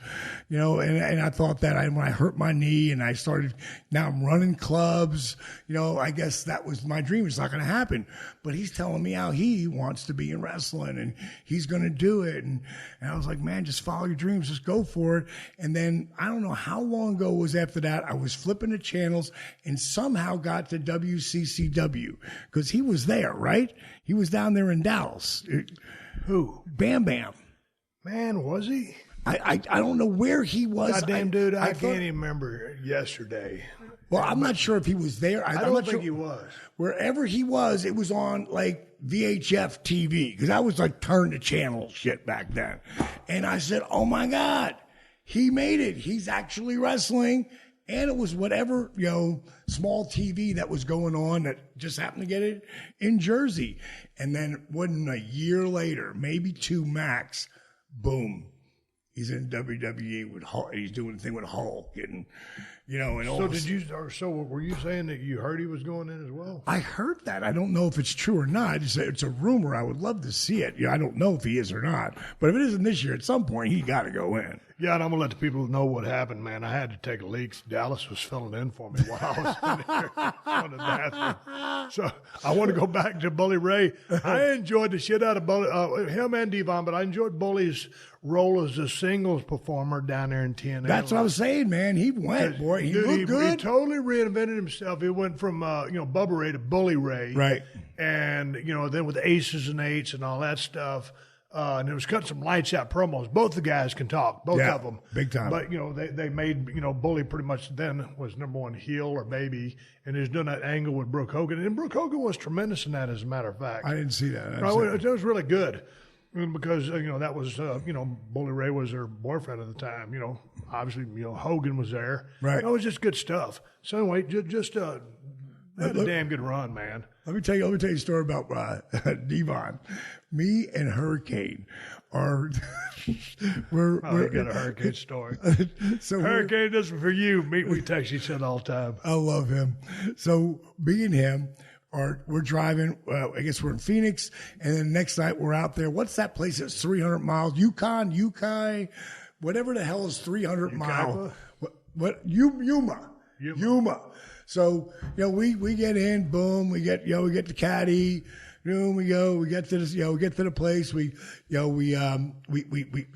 and I thought that when I hurt my knee and I started, now I'm running clubs, I guess that was my dream. It's not going to happen. But he's telling me how he wants to be in wrestling and he's going to do it. And I was like, man, just follow your dreams, just go for it. And then I don't know how long ago it was after that, I was flipping the channels and somehow got to WCCW, because he was there, right? He was down there in Dallas. Who? Bam Bam. Man, was he? I don't know where he was. Goddamn, dude, I can't even remember yesterday. Well, I'm not sure if he was there. I don't think he was. Wherever he was, it was on like VHF TV, because I was like turn the channel shit back then. And I said, oh my God, he made it. He's actually wrestling. And it was whatever, small TV that was going on that just happened to get it in Jersey. And then wasn't a year later, maybe 2 max, boom, he's in WWE with Hulk. He's doing the thing with Hulk, and and all. So were you saying that you heard he was going in as well? I heard that. I don't know if it's true or not. It's a rumor. I would love to see it. I don't know if he is or not. But if it isn't this year, at some point he got to go in. Yeah, and I'm gonna let the people know what happened, man. I had to take a leak. Dallas was filling in for me while I was in there on the bathroom. So I want to go back to Bully Ray. I enjoyed the shit out of Bully, him and Devon, but I enjoyed Bully's role as a singles performer down there in TNA. That's what I was saying, man. He went, boy. He looked good. He totally reinvented himself. He went from Bubba Ray to Bully Ray, right? And then with Aces and Eights and all that stuff. And it was cutting some lights out promos. Both the guys can talk, both of them, big time. But they made Bully pretty much then was number 1 heel or baby, and he was doing that angle with Brooke Hogan, and Brooke Hogan was tremendous in that, as a matter of fact. I didn't see that. It was really good, because that was Bully Ray was her boyfriend at the time. Obviously Hogan was there. Right. It was just good stuff. So anyway, just had a damn good run, man. Let me tell you a story about Devon. Me and Hurricane are we're got a Hurricane story. So Hurricane, this is for you. We text each other all the time. I love him. So me and him we're driving. I guess we're in Phoenix, and then the next night we're out there. What's that place that's 300 miles? Yukon, whatever the hell is 300 miles. What Yuma. So we get in, boom, we get the caddy, boom, we go, we get to this, we get to the place, we as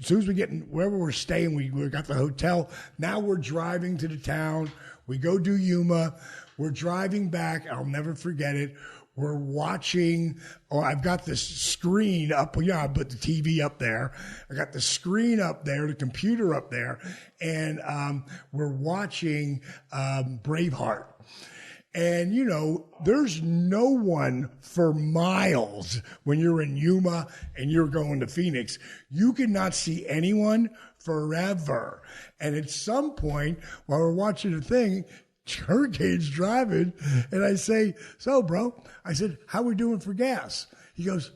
soon as we get in wherever we're staying, we got the hotel. Now we're driving to the town. We go do Yuma. We're driving back. I'll never forget it. We're watching, I've got this screen up. I put the TV up there. I got the screen up there, the computer up there, and we're watching Braveheart. And, there's no one for miles when you're in Yuma and you're going to Phoenix. You cannot see anyone forever. And at some point, while we're watching the thing, Hurricane's driving, and I say, so, bro, I said, how we doing for gas? He goes,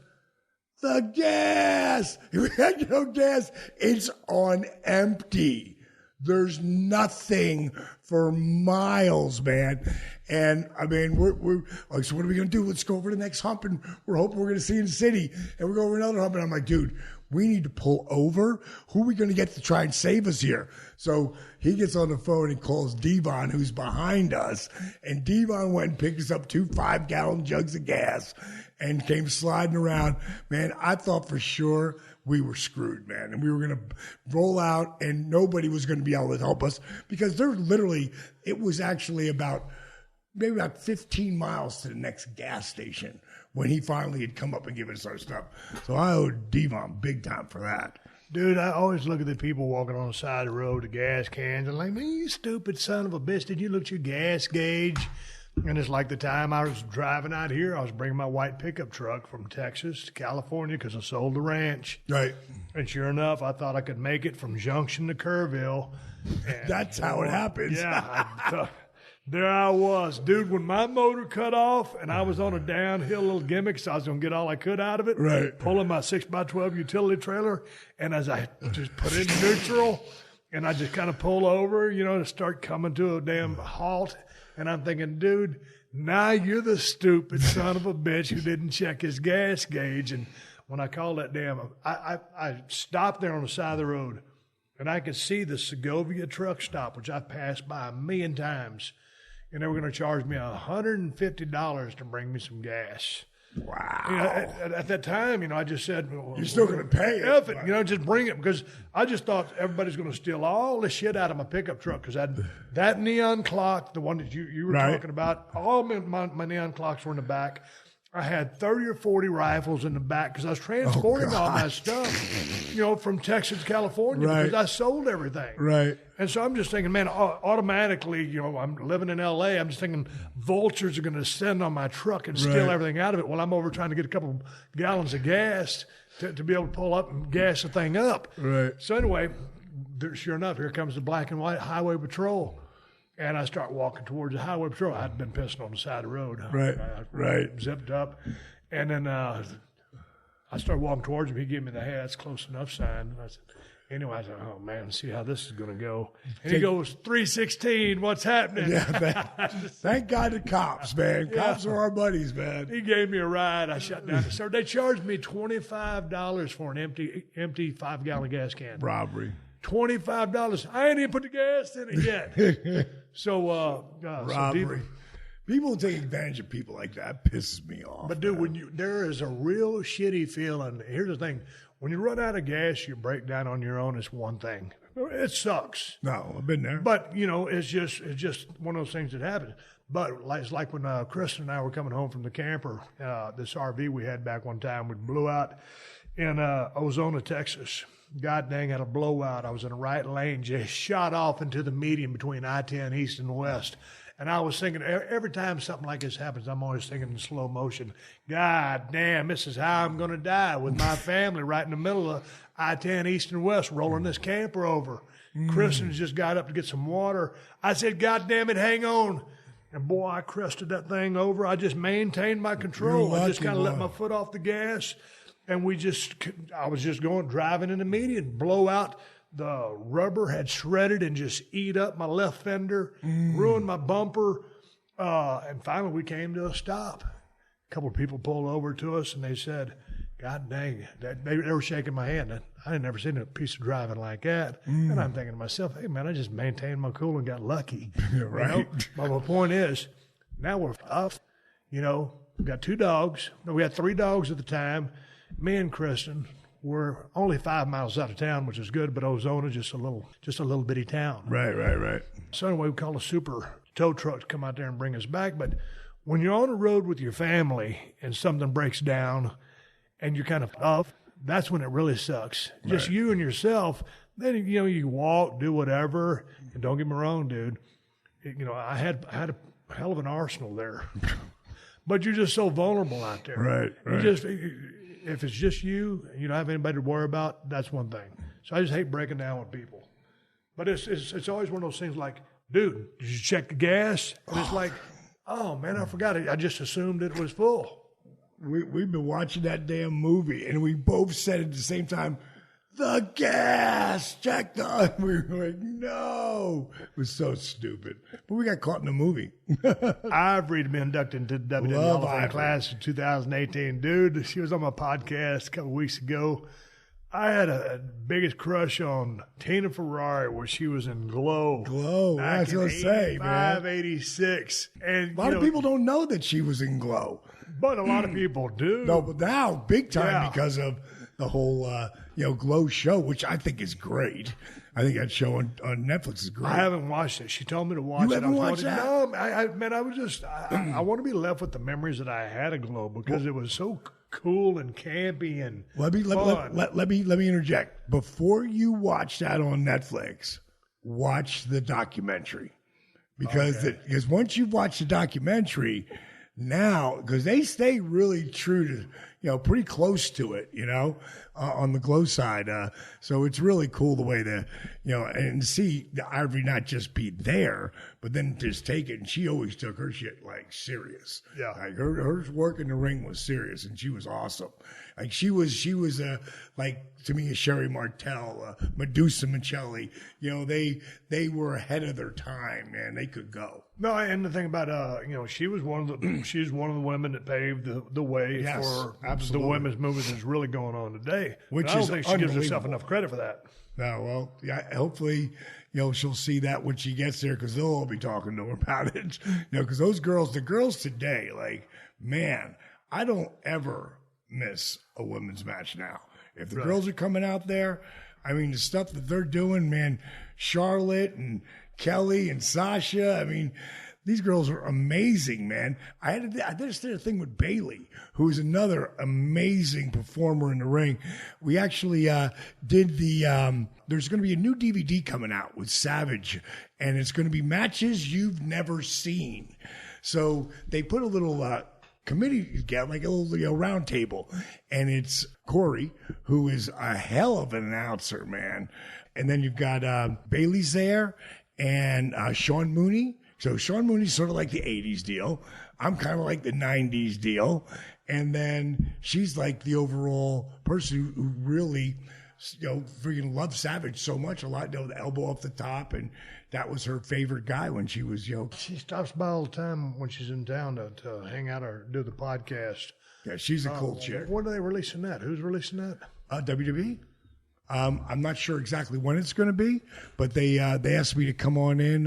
the gas. We had no gas. It's on empty. There's nothing for miles, man. And I mean, we're like, so what are we going to do? Let's go over to the next hump, and we're hoping we're going to see in the city. And we go over another hump, and I'm like, dude, we need to pull over. Who are we going to get to try and save us here? So he gets on the phone and calls Devon, who's behind us. And Devon went and picked us up 2 5-gallon jugs of gas and came sliding around. Man, I thought for sure we were screwed, man. And we were going to roll out and nobody was going to be able to help us, because it was actually maybe about 15 miles to the next gas station when he finally had come up and given us our stuff. So I owe Devon big time for that. Dude, I always look at the people walking on the side of the road, the gas cans, and like, man, you stupid son of a bitch, did you look at your gas gauge? And it's like the time I was driving out here, I was bringing my white pickup truck from Texas to California because I sold the ranch. Right. And sure enough, I thought I could make it from Junction to Kerrville. That's how it happens. Yeah. There I was, dude, when my motor cut off and I was on a downhill little gimmick, so I was going to get all I could out of it. Right. Pulling my 6x12 utility trailer. And as I just put it in neutral and I just kind of pull over, to start coming to a damn halt. And I'm thinking, dude, now you're the stupid son of a bitch who didn't check his gas gauge. And when I called that I stopped there on the side of the road and I could see the Segovia truck stop, which I've passed by 1,000,000 times. And they were going to charge me $150 to bring me some gas. Wow. At that time, I just said, well, you're still going to pay it. Just bring it, because I just thought everybody's going to steal all the shit out of my pickup truck, because that neon clock, the one that you were talking about, all my neon clocks were in the back. I had 30 or 40 rifles in the back because I was transporting all my stuff, from Texas to California because I sold everything. Right. And so I'm just thinking, man, automatically, I'm living in L.A. I'm just thinking vultures are going to descend on my truck and steal everything out of it while I'm over trying to get a couple gallons of gas to be able to pull up and gas the thing up. Right. So anyway, sure enough, here comes the black and white highway patrol. And I start walking towards the highway patrol. I'd been pissing on the side of the road. Right. Zipped up. And then I started walking towards him. He gave me the, hey, that's close enough sign. And I said, anyway, I said, oh, man, see how this is going to go. And he goes, 316, what's happening? Yeah, thank God the cops, man. Cops are our buddies, man. He gave me a ride. I shut down. So they charged me $25 for an empty 5-gallon gas can. Robbery. $25. I ain't even put the gas in it yet. So people take advantage of people like that. Pisses me off. But dude, there is a real shitty feeling. Here's the thing: when you run out of gas, you break down on your own. It's one thing. It sucks. No, I've been there. But it's just one of those things that happens. But it's like when Chris and I were coming home from the camper, this RV we had back one time, we blew out in Ozona, Texas. God dang, had a blowout. I was in the right lane, just shot off into the median between I-10 East and West. And I was thinking, every time something like this happens, I'm always thinking in slow motion, God damn, this is how I'm going to die with my family right in the middle of I-10 East and West, rolling this camper over. Kristen's just got up to get some water. I said, God damn it, hang on. And boy, I crested that thing over. I just maintained my control. I just kind of let my foot off the gas. And I was just driving in the median, blow out. The rubber had shredded and just eat up my left fender, ruined my bumper. And finally we came to a stop. A couple of people pulled over to us and they said, God dang, they were shaking my hand. I had never seen a piece of driving like that. And I'm thinking to myself, hey man, I just maintained my cool and got lucky. Right. But my point is, now we're up. We got 2 dogs. No, we had 3 dogs at the time. Me and Kristen were only 5 miles out of town, which is good, but Ozona just a little bitty town. Right. So anyway, we called a super tow truck to come out there and bring us back. But when you're on the road with your family and something breaks down and you're kind of off, that's when it really sucks. Just you and yourself. Then you walk, do whatever. And don't get me wrong, dude. I had a hell of an arsenal there. But you're just so vulnerable out there. Right. If it's just you and you don't have anybody to worry about, that's one thing. So I just hate breaking down with people. But it's always one of those things like, dude, did you check the gas? And it's like, oh, man, I forgot it. I just assumed it was full. We've been watching that damn movie, and we both said at the same time, the gas, check the... We were like, no. It was so stupid. But we got caught in the movie. Ivory been inducted into the WWE Hall of Fame class in 2018. Dude, she was on my podcast a couple weeks ago. I had a biggest crush on Tina Ferrari where she was in Glow. I was going to say, man. 86. And, a lot of people don't know that she was in Glow. But a lot of people do. No, but now, big time because of the whole... Glow show, which I think is great. I think that show on Netflix is great. I haven't watched it. She told me to watch it. You haven't watched that? No, I want to be left with the memories that I had of Glow because it was so cool and campy and fun. Let me interject. Before you watch that on Netflix, watch the documentary. Because once you've watched the documentary, now, because they stay really true to, pretty close to it, on the glow side. So it's really cool the way and to see the Ivory not just be there, but then just take it. And she always took her shit like serious. Yeah. Like her work in the ring was serious, and she was awesome. Like she was like to me a Sherry Martel, Medusa Michelli. They were ahead of their time, man. They could go. No, and the thing about she was one of the women that paved the way for the women's movement that's really going on today. Which I don't think she gives herself enough credit for that. No, well, yeah. Hopefully, she'll see that when she gets there, because they'll all be talking to her about it. Because the girls today, like, man, I don't ever miss a women's match now. If the girls are coming out there, I mean, the stuff that they're doing, man, Charlotte and Kelly and Sasha, I mean, these girls are amazing, man. I just did a thing with Bailey, who is another amazing performer in the ring. We actually did there's going to be a new DVD coming out with Savage, and it's going to be matches you've never seen. So they put a little committee together, like a little round table, and it's Corey, who is a hell of an announcer, man. And then you've got Bailey's there, and Sean Mooney. So Sean Mooney's sort of like the 80s deal. I'm kind of like the 90s deal. And then she's like the overall person who really, freaking loves Savage so much. A lot, the elbow off the top. And that was her favorite guy when she was, She stops by all the time when she's in town to hang out or do the podcast. Yeah, she's a cool chick. When are they releasing that? Who's releasing that? WWE. I'm not sure exactly when it's going to be, but they asked me to come on in.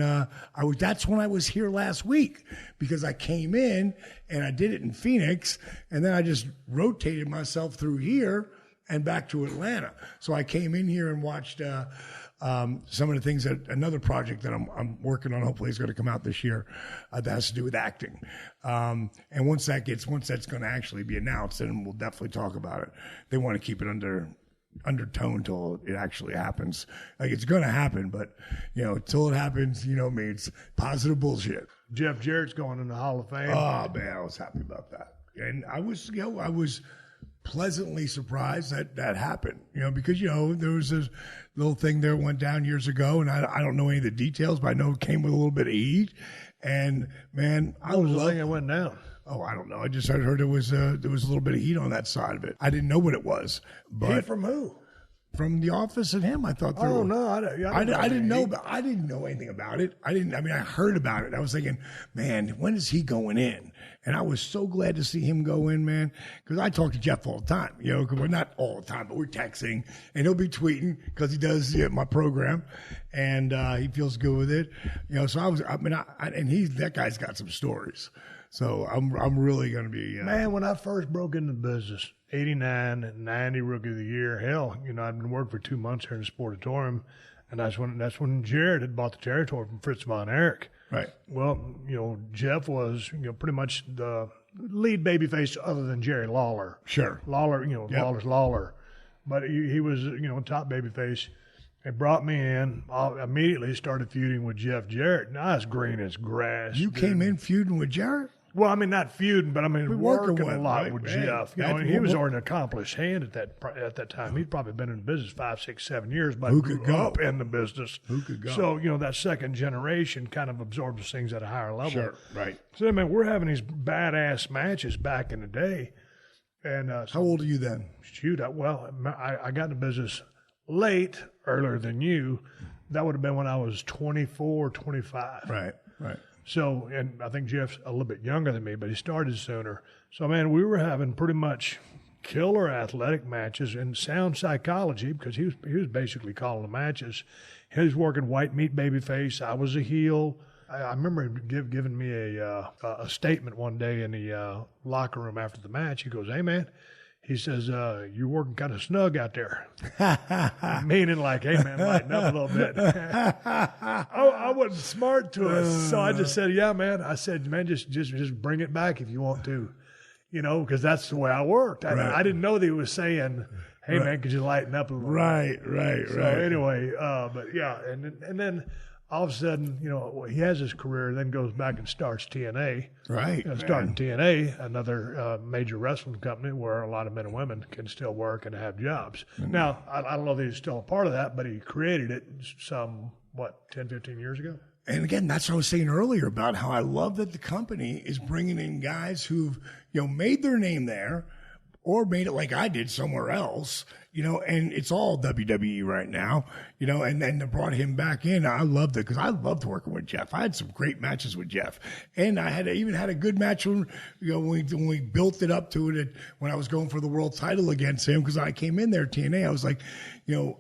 That's when I was here last week, because I came in and I did it in Phoenix, and then I just rotated myself through here and back to Atlanta. So I came in here and watched some of the things that another project that I'm working on. Hopefully, is going to come out this year that has to do with acting. And once that's going to actually be announced, then we'll definitely talk about it. They want to keep it undertone till it actually happens. Like, it's going to happen, but till it happens, me, it's positive bullshit. Jeff Jarrett's going in the Hall of Fame. Oh man, I was happy about that, and I was pleasantly surprised that happened. Because there was this little thing there went down years ago, and I don't know any of the details, but I know it came with a little bit of heat. And man, what was the thing that went down? Oh, I don't know. I heard there was a little bit of heat on that side of it. I didn't know what it was. But heat from who? From the office and him. I thought. I didn't know. But I didn't know anything about it. I heard about it. I was thinking, man, when is he going in? And I was so glad to see him go in, man, because I talk to Jeff all the time. Because we're not all the time, but we're texting, and he'll be tweeting because he does my program, and he feels good with it. So that guy's got some stories. So I'm really going to be... Man, when I first broke into the business, 89 and 90 Rookie of the Year, hell, I'd been working for 2 months here in the Sportatorium, and that's when Jarrett had bought the territory from Fritz Von Erich. Right. Well, Jeff was, pretty much the lead babyface other than Jerry Lawler. Sure. Lawler, Lawler's Lawler. But he was, top babyface. They brought me in. I immediately started feuding with Jeff Jarrett. And I was green as grass. You came in feuding with Jarrett? Well, not feuding, but working a lot right, with man. Jeff. He was already an accomplished hand at that time. He'd probably been in the business 5, 6, 7 years, but who could go up in the business? Who could go? So that second generation kind of absorbs things at a higher level. Sure, right. So we're having these badass matches back in the day. And how old are you then? Shoot, I got in the business late, earlier than you. That would have been when I was 24, 25. Right. So, and I think Jeff's a little bit younger than me, but he started sooner. So, man, we were having pretty much killer athletic matches and sound psychology, because he was basically calling the matches. He was working white meat babyface. I was a heel. I remember him giving me a statement one day in the locker room after the match. He goes, "Hey, man," he says, "you're working kind of snug out there." Meaning like, "Hey, man, lighten up a little bit." I wasn't smart to it, so I just said, "Yeah, man." I said, "Man, just bring it back if you want to," because that's the way I worked. I didn't know that he was saying, "Hey, man, could you lighten up a little?" Right. So anyway, but yeah, and then all of a sudden, he has his career, then goes back and starts TNA. Right. Starting TNA, another major wrestling company where a lot of men and women can still work and have jobs. Mm-hmm. Now, I don't know if he's still a part of that, but he created it some, 10, 15 years ago? And again, that's what I was saying earlier about how I love that the company is bringing in guys who've, made their name there or made it like I did somewhere else, and it's all WWE right now, and then they brought him back in. I loved it because I loved working with Jeff. I had some great matches with Jeff, and I even had a good match when we built it up to it when I was going for the world title against him, because I came in there at TNA. I was like,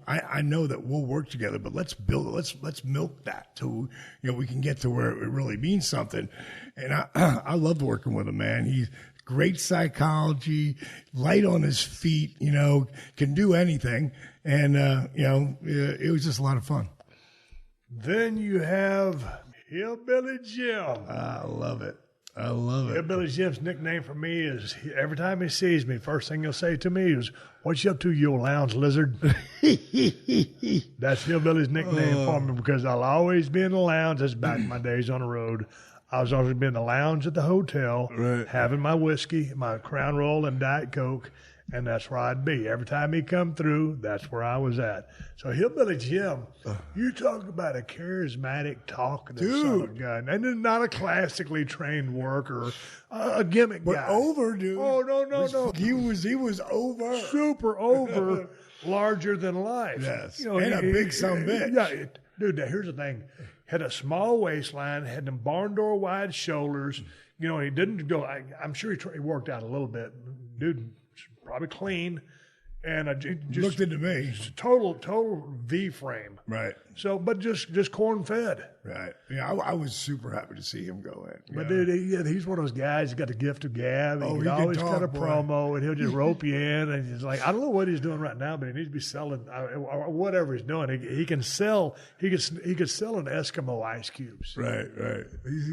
I know that we'll work together, but let's build it. Let's milk that till we can get to where it really means something. And I loved working with him, man. He's great psychology, light on his feet, can do anything. And, it was just a lot of fun. Then you have Hillbilly Jim. I love it. I love it. Hillbilly Jim's nickname for me is, every time he sees me, first thing he'll say to me is, "What you up to, you old lounge lizard?" That's Hillbilly's nickname for me, because I'll always be in the lounge. That's back in my days on the road. I was always in the lounge at the hotel, having my whiskey, my Crown Royal, and Diet Coke, and that's where I'd be. Every time he come through, that's where I was at. So Hillbilly Jim, you talk about a charismatic, talkative son of a gun. And then not a classically trained worker, a gimmick guy. But over, dude. Oh, no. He was over. Super over, larger than life. Yes, and a big son of a bitch. Yeah, dude, here's the thing. Had a small waistline, had them barn door wide shoulders. He didn't go. I'm sure he worked out a little bit. Dude, probably clean, and just looked into me. Total V frame. Right. So, but just corn fed. Right. Yeah, I was super happy to see him go in. But dude, he's one of those guys. He's got the gift of gab. He always cut a promo, and he'll just rope you in. And he's like, I don't know what he's doing right now, but he needs to be selling or whatever he's doing. He can sell. He could sell an Eskimo ice cubes. Right.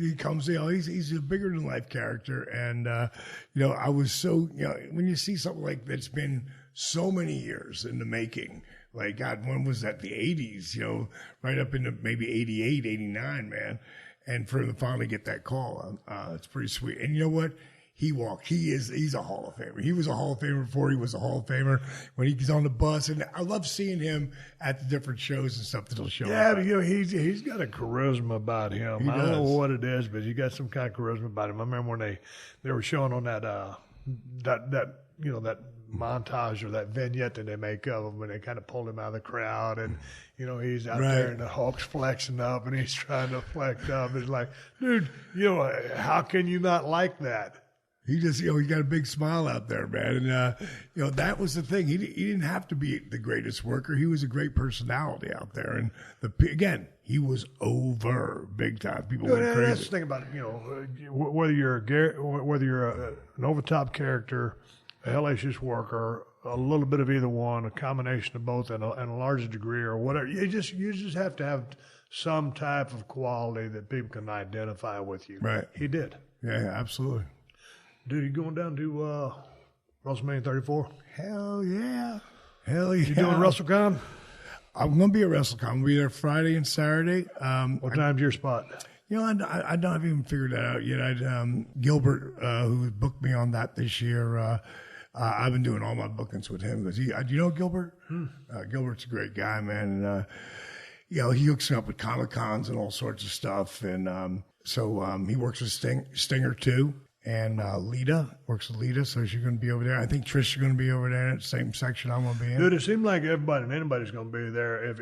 He comes. He's a bigger than life character, and I was so when you see something like that's been so many years in the making. Like, God, when was that? The 80s, right up into maybe 88, 89, man. And for him to finally get that call, it's pretty sweet. And you know what? He's a Hall of Famer. He was a Hall of Famer before he was a Hall of Famer when he's on the bus. And I love seeing him at the different shows and stuff that he'll show up. Yeah, but he's got a charisma about him. I don't know what it is, but he's got some kind of charisma about him. I remember when they were showing on that montage or that vignette that they make of him when they kind of pulled him out of the crowd, and he's out there and the Hulk's flexing up and he's trying to flex up. It's like, dude, how can you not like that? He just, he got a big smile out there, man. And, that was the thing. He didn't have to be the greatest worker. He was a great personality out there. And again, he was over big time. People went crazy. That's the thing about it, whether you're an over-top character, a hellacious worker, a little bit of either one, a combination of both, and a larger degree or whatever. You just have to have some type of quality that people can identify with you. Right. He did. Yeah, absolutely. Dude, you going down to WrestleMania 34? Hell yeah. Hell yeah. You doing WrestleCon? I'm going to be at WrestleCon. I'll be there Friday and Saturday. What time's your spot? I don't even figured that out yet. Gilbert, who booked me on that this year, I've been doing all my bookings with him because do you know Gilbert? Gilbert's a great guy, man. And, he hooks me up with Comic-Cons and all sorts of stuff. And so he works with Stinger too. And Lita works with Lita, so she's going to be over there. I think Trish is going to be over there in the same section I'm going to be in. Dude, it seems like everybody and anybody's going to be there.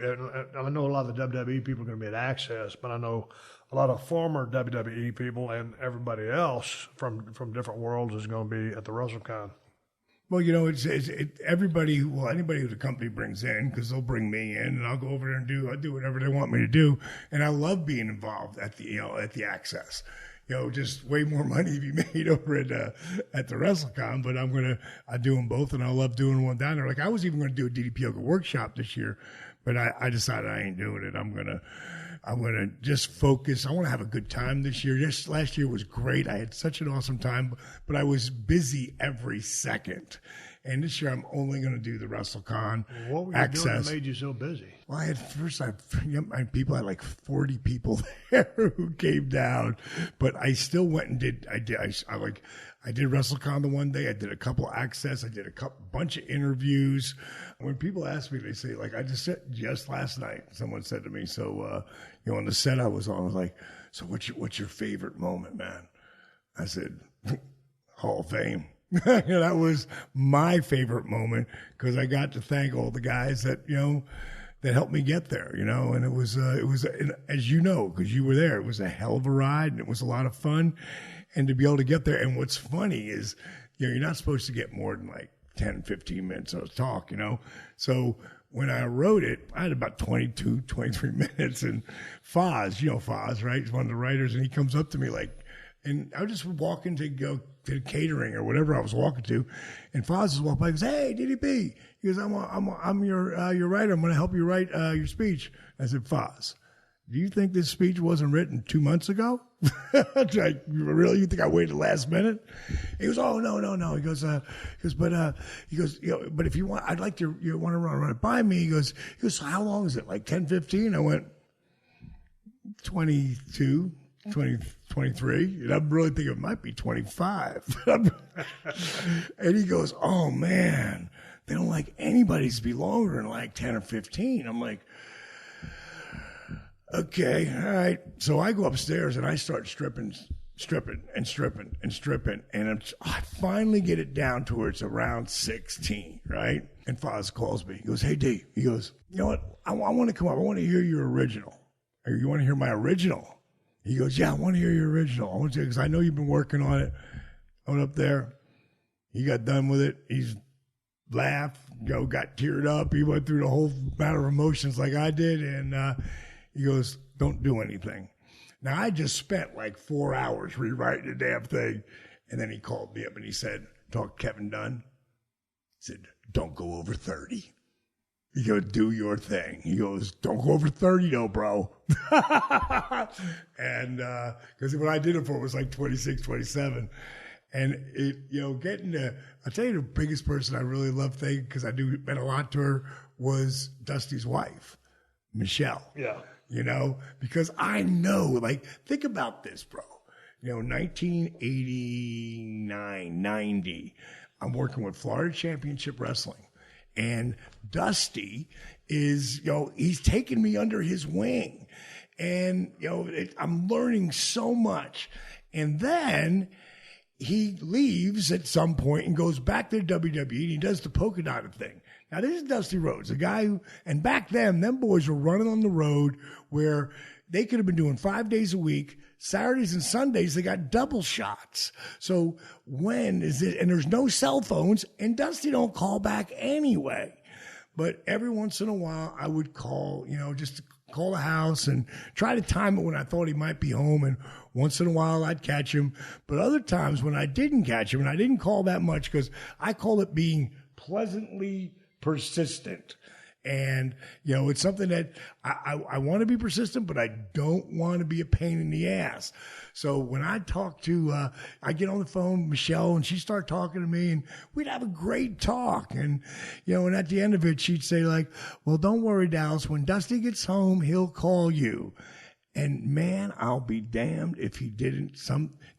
I know a lot of the WWE people are going to be at Access, but I know a lot of former WWE people and everybody else from different worlds is going to be at the WrestleCon. Well, it's anybody who the company brings in, because they'll bring me in, and I'll go over there and do whatever they want me to do. And I love being involved at the Access. Just way more money to be made over at the WrestleCon, but I do them both, and I love doing one down there. Like, I was even going to do a DDP Yoga workshop this year, but I decided I ain't doing it. I'm gonna just focus. I want to have a good time this year. Just last year was great. I had such an awesome time, but I was busy every second. And this year I'm only going to do the WrestleCon What were you access. doing that made you so busy? Well, I had like 40 people there who came down, but I still went and did WrestleCon the one day. I did a couple access. I did a bunch of interviews. When people ask me, they say, like, I just last night, someone said to me, so, on the set I was on, I was like, so what's your favorite moment, man? I said, Hall of Fame. That was my favorite moment because I got to thank all the guys that, that helped me get there, and it was as you know, because you were there, it was a hell of a ride and it was a lot of fun. And to be able to get there. And what's funny is, you're not supposed to get more than like 10, 15 minutes of talk, So when I wrote it, I had about 22, 23 minutes. And Foz, Foz, right? He's one of the writers. And he comes up to me and I was just walking to go to the catering or whatever I was walking to. And Foz is walking by and goes, hey, DDP. He goes, I'm your writer. I'm going to help you write your speech. I said, Foz, do you think this speech wasn't written 2 months ago? Like, really? You think I waited last minute? He goes, oh, no. He goes, but if you want, I'd like to, you want to run it by me. He goes, so how long is it? Like 10, 15? I went 22, 20, 23. And I'm really thinking it might be 25. And he goes, oh man, they don't like anybody's to be longer than like 10 or 15. I'm like, okay, all right. So I go upstairs and I start stripping. And I finally get it down towards around 16, right? And Foz calls me. He goes, hey, D. He goes, you know what? I want to come up. I want to hear your original. You want to hear my original? He goes, yeah, I want to hear your original. I want to, because I know you've been working on it. I went up there. He got done with it. He's laughed, got teared up. He went through the whole matter of emotions like I did. And he goes, don't do anything. Now, I just spent like 4 hours rewriting the damn thing. And then he called me up and he said, talk to Kevin Dunn. He said, don't go over 30. He goes, do your thing. He goes, don't go over 30 though, bro. And because what I did it for was like 26, 27. And it, I'll tell you the biggest person I really love thanking, because I meant a lot to her, was Dusty's wife, Michelle. Yeah. Because I know, like, think about this, bro. 1989, 90, I'm working with Florida Championship Wrestling. And Dusty is, he's taken me under his wing. And, I'm learning so much. And then he leaves at some point and goes back to WWE and he does the polka dotted thing. Now, this is Dusty Rhodes, a guy who, and back then, them boys were running on the road where they could have been doing 5 days a week. Saturdays and Sundays, they got double shots. So when is it? And there's no cell phones, and Dusty don't call back anyway. But every once in a while, I would call, just to call the house and try to time it when I thought he might be home. And once in a while, I'd catch him. But other times when I didn't catch him, and I didn't call that much, because I call it being pleasantly persistent. And, it's something that I want to be persistent, but I don't want to be a pain in the ass. So when I talk to, I get on the phone, Michelle, and she started talking to me, and we'd have a great talk. And, and at the end of it, she'd say like, well, don't worry, Dallas. When Dusty gets home, he'll call you. And man, I'll be damned if he didn't.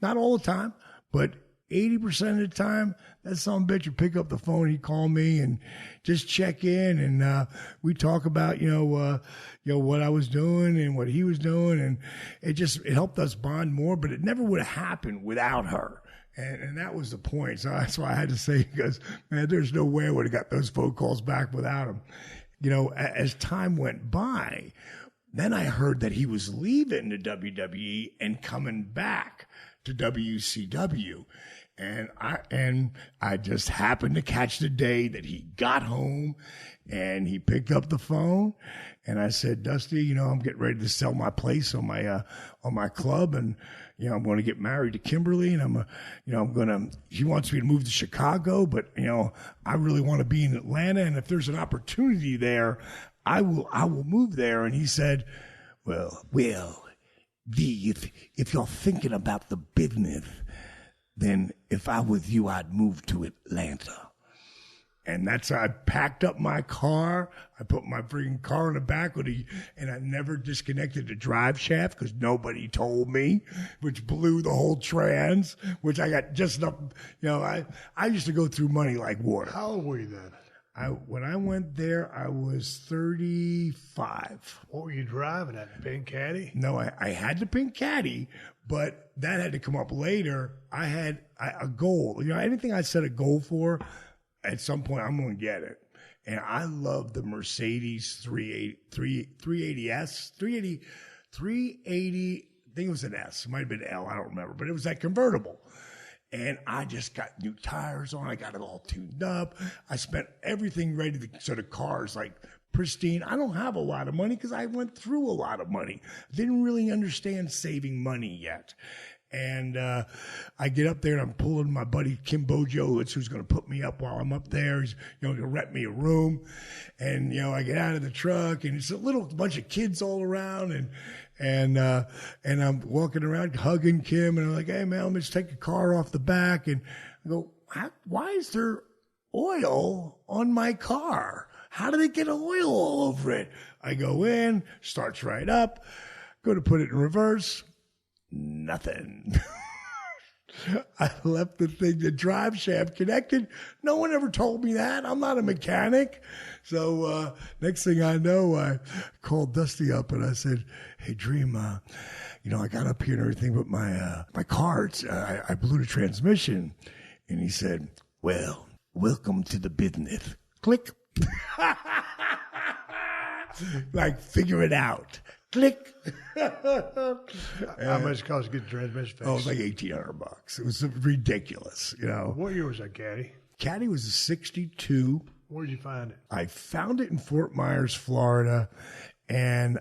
Not all the time, but 80% of the time, that son of a bitch would pick up the phone, he'd call me and just check in, and we talk about what I was doing and what he was doing, and it helped us bond more. But it never would have happened without her, and that was the point. So that's why I had to say, because man, there's no way I would have got those phone calls back without him. As time went by, then I heard that he was leaving the WWE and coming back to WCW. And I just happened to catch the day that he got home and he picked up the phone, and I said, Dusty, I'm getting ready to sell my place on my club, and I'm going to get married to Kimberly, and she wants me to move to Chicago, but I really want to be in Atlanta, and if there's an opportunity there, I will move there. And he said, well, D, if you're thinking about the business, then if I was you, I'd move to Atlanta. And that's how I packed up my car. I put my freaking car in the back and I never disconnected the drive shaft because nobody told me, which blew the whole trans, which I got just enough. I used to go through money like water. How old were you then? When I went there, I was 35. What were you driving, that pink caddy? No, I had the pink caddy, but that had to come up later. I had a goal. Anything I set a goal for, at some point I'm going to get it. And I love the Mercedes 380S, 380, I think it was an S. It might have been L, I don't remember. But it was that convertible. And I just got new tires on. I got it all tuned up. I spent everything ready so the car's like pristine. I don't have a lot of money because I went through a lot of money. I didn't really understand saving money yet. And I get up there and I'm pulling my buddy Kim Bojo, who's going to put me up while I'm up there. He's going to rent me a room. And, I get out of the truck and it's a little bunch of kids all around and I'm walking around hugging Kim and I'm like, hey, man, let me just take the car off the back. And I go, why is there oil on my car? How did it get oil all over it? I go in, starts right up, go to put it in reverse. Nothing. I left the drive shaft connected. No one ever told me that. I'm not a mechanic. So next thing I know, I called Dusty up and I said, hey, Dream, I got up here and everything, but my car, I blew the transmission. And he said, well, welcome to the business. Click. Like, figure it out. Click. How much cost to get the transmission fixed? Oh, it was like $1,800. It was ridiculous, What year was that caddy? Caddy was a 62. Where did you find it? I found it in Fort Myers, Florida, and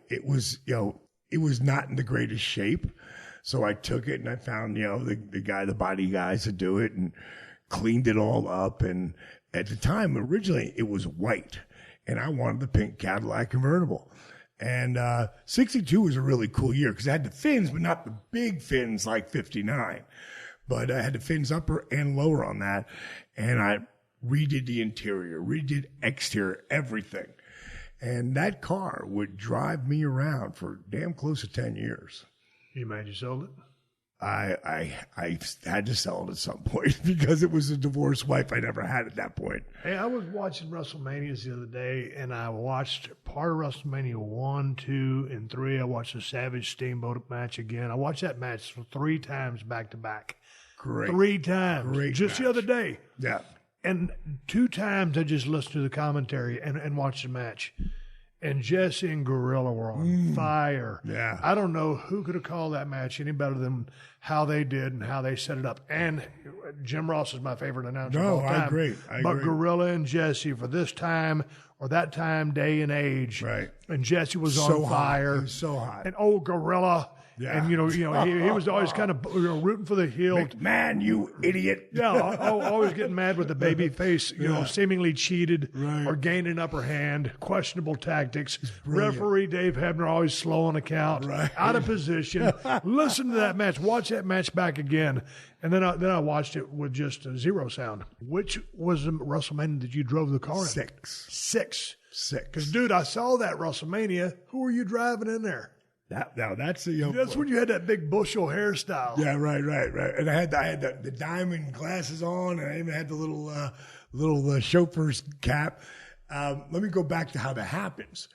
it was not in the greatest shape. So I took it and I found, the body guys to do it and cleaned it all up. And at the time, originally, it was white, and I wanted the pink Cadillac convertible. And 62 was a really cool year because I had the fins, but not the big fins like 59. But I had the fins upper and lower on that. And I redid the interior, redid exterior, everything. And that car would drive me around for damn close to 10 years. You mad you sold it? I had to sell it at some point because it was a divorced wife I never had at that point. Hey, I was watching WrestleManias the other day, and I watched part of WrestleMania 1, 2, and 3. I watched the Savage Steamboat match again. I watched that match 3 times back to back. Great. 3 times. Great just match. The other day. Yeah. And 2 times I just listened to the commentary and watched the match. And Jesse and Gorilla were on fire. Yeah. I don't know who could have called that match any better than how they did and how they set it up. And Jim Ross is my favorite announcer of all time. I agree. But Gorilla and Jesse for this time or that time, day and age. Right. And Jesse was on fire. It was so hot. And old Gorilla. Yeah. And, he was always kind of rooting for the heel. Man, you idiot. Yeah, always getting mad with the baby face, seemingly cheated or gained an upper hand, questionable tactics. Referee Dave Hebner always slow on the count, out of position. Listen to that match. Watch that match back again. And then I watched it with just zero sound. Which was the WrestleMania that you drove the car in? 6. Because, dude, I saw that WrestleMania. Who were you driving in there? That's when you had that big bushel hairstyle. Yeah, right. And I had the diamond glasses on, and I even had the little chauffeur's cap. Let me go back to how that happens.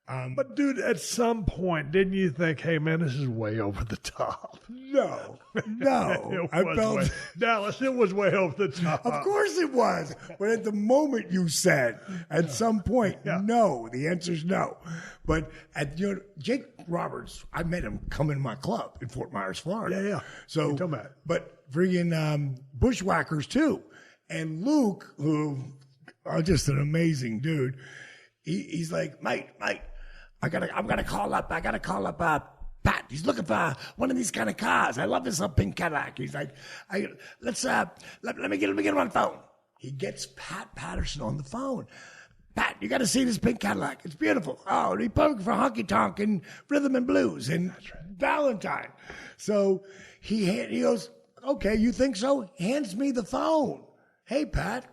But dude, at some point, didn't you think, "Hey, man, this is way over the top"? No. Dallas, it was way over the top. Of course it was. But at the moment you said, at some point, no. The answer is no. But Jake Roberts, I met him come in my club in Fort Myers, Florida. Yeah. So, but friggin' bushwhackers too. And Luke, who just an amazing dude, he's like, mate, I gotta call up Pat. He's looking for one of these kind of cars. I love this pink Cadillac. He's like, let me get him on the phone. He gets Pat Patterson on the phone. Pat, you got to see this pink Cadillac. It's beautiful. Oh, it'd be perfect for honky tonk and rhythm and blues and Valentine. So he goes, okay, you think so? Hands me the phone. Hey, Pat,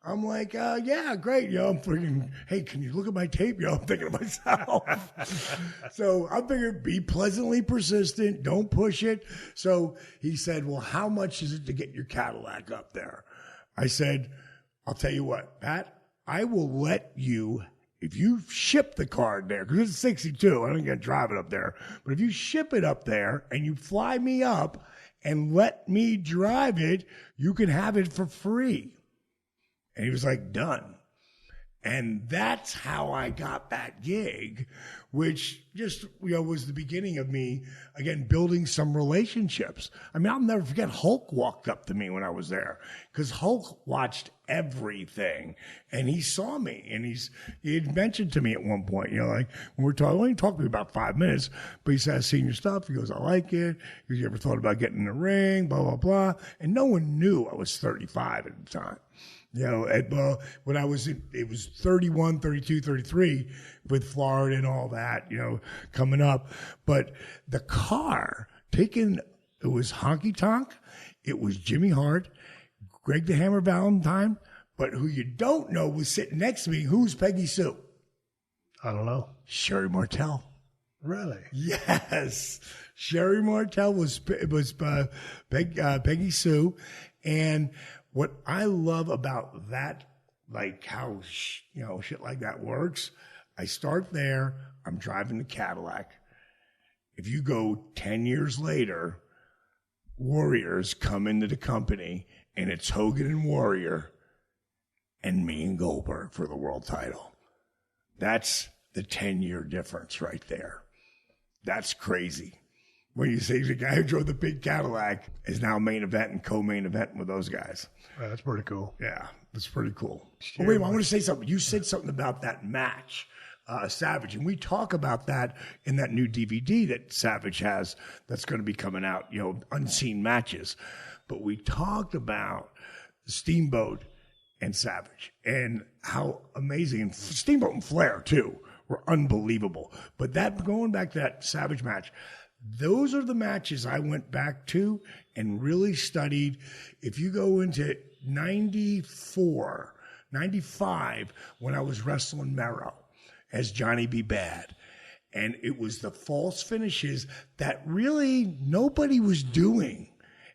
I'm like, yeah, great. I'm freaking, hey, can you look at my tape? I'm thinking to myself. So I figured be pleasantly persistent. Don't push it. So he said, well, how much is it to get your Cadillac up there? I said, I'll tell you what, Pat, I will let you, if you ship the car there, because it's 62, I don't get to drive it up there. But if you ship it up there and you fly me up and let me drive it, you can have it for free. And he was like, done. And that's how I got that gig, which just, was the beginning of me, again, building some relationships. I mean, I'll never forget Hulk walked up to me when I was there because Hulk watched everything and he saw me and he had mentioned to me at one point, like when we're talking, well, he talked to me about 5 minutes, but he said, I've seen your stuff. He goes, I like it. He goes, you ever thought about getting in the ring, blah, blah, blah. And no one knew I was 35 at the time. When I was, it was 31, 32, 33 with Florida and all that, coming up. But the car it was Honky Tonk. It was Jimmy Hart, Greg the Hammer Valentine. But who you don't know was sitting next to me. Who's Peggy Sue? I don't know. Sherry Martel. Really? Yes. Sherry Martel was Peggy Sue. And what I love about that, like how, shit like that works, I start there, I'm driving the Cadillac. If you go 10 years later, Warriors come into the company, and it's Hogan and Warrior and me and Goldberg for the world title. That's the 10-year difference right there. That's crazy. When you say the guy who drove the big Cadillac is now main event and co-main event with those guys. Right, that's pretty cool. Yeah, that's pretty cool. Oh, wait, I want to say something. You said something about that match, Savage, and we talk about that in that new DVD that Savage has that's going to be coming out, Unseen Matches. But we talked about Steamboat and Savage and how amazing, and Steamboat and Flair, too, were unbelievable. But going back to that Savage match, those are the matches I went back to and really studied. If you go into 94, 95, when I was wrestling Mero as Johnny B. Bad, and it was the false finishes that really nobody was doing.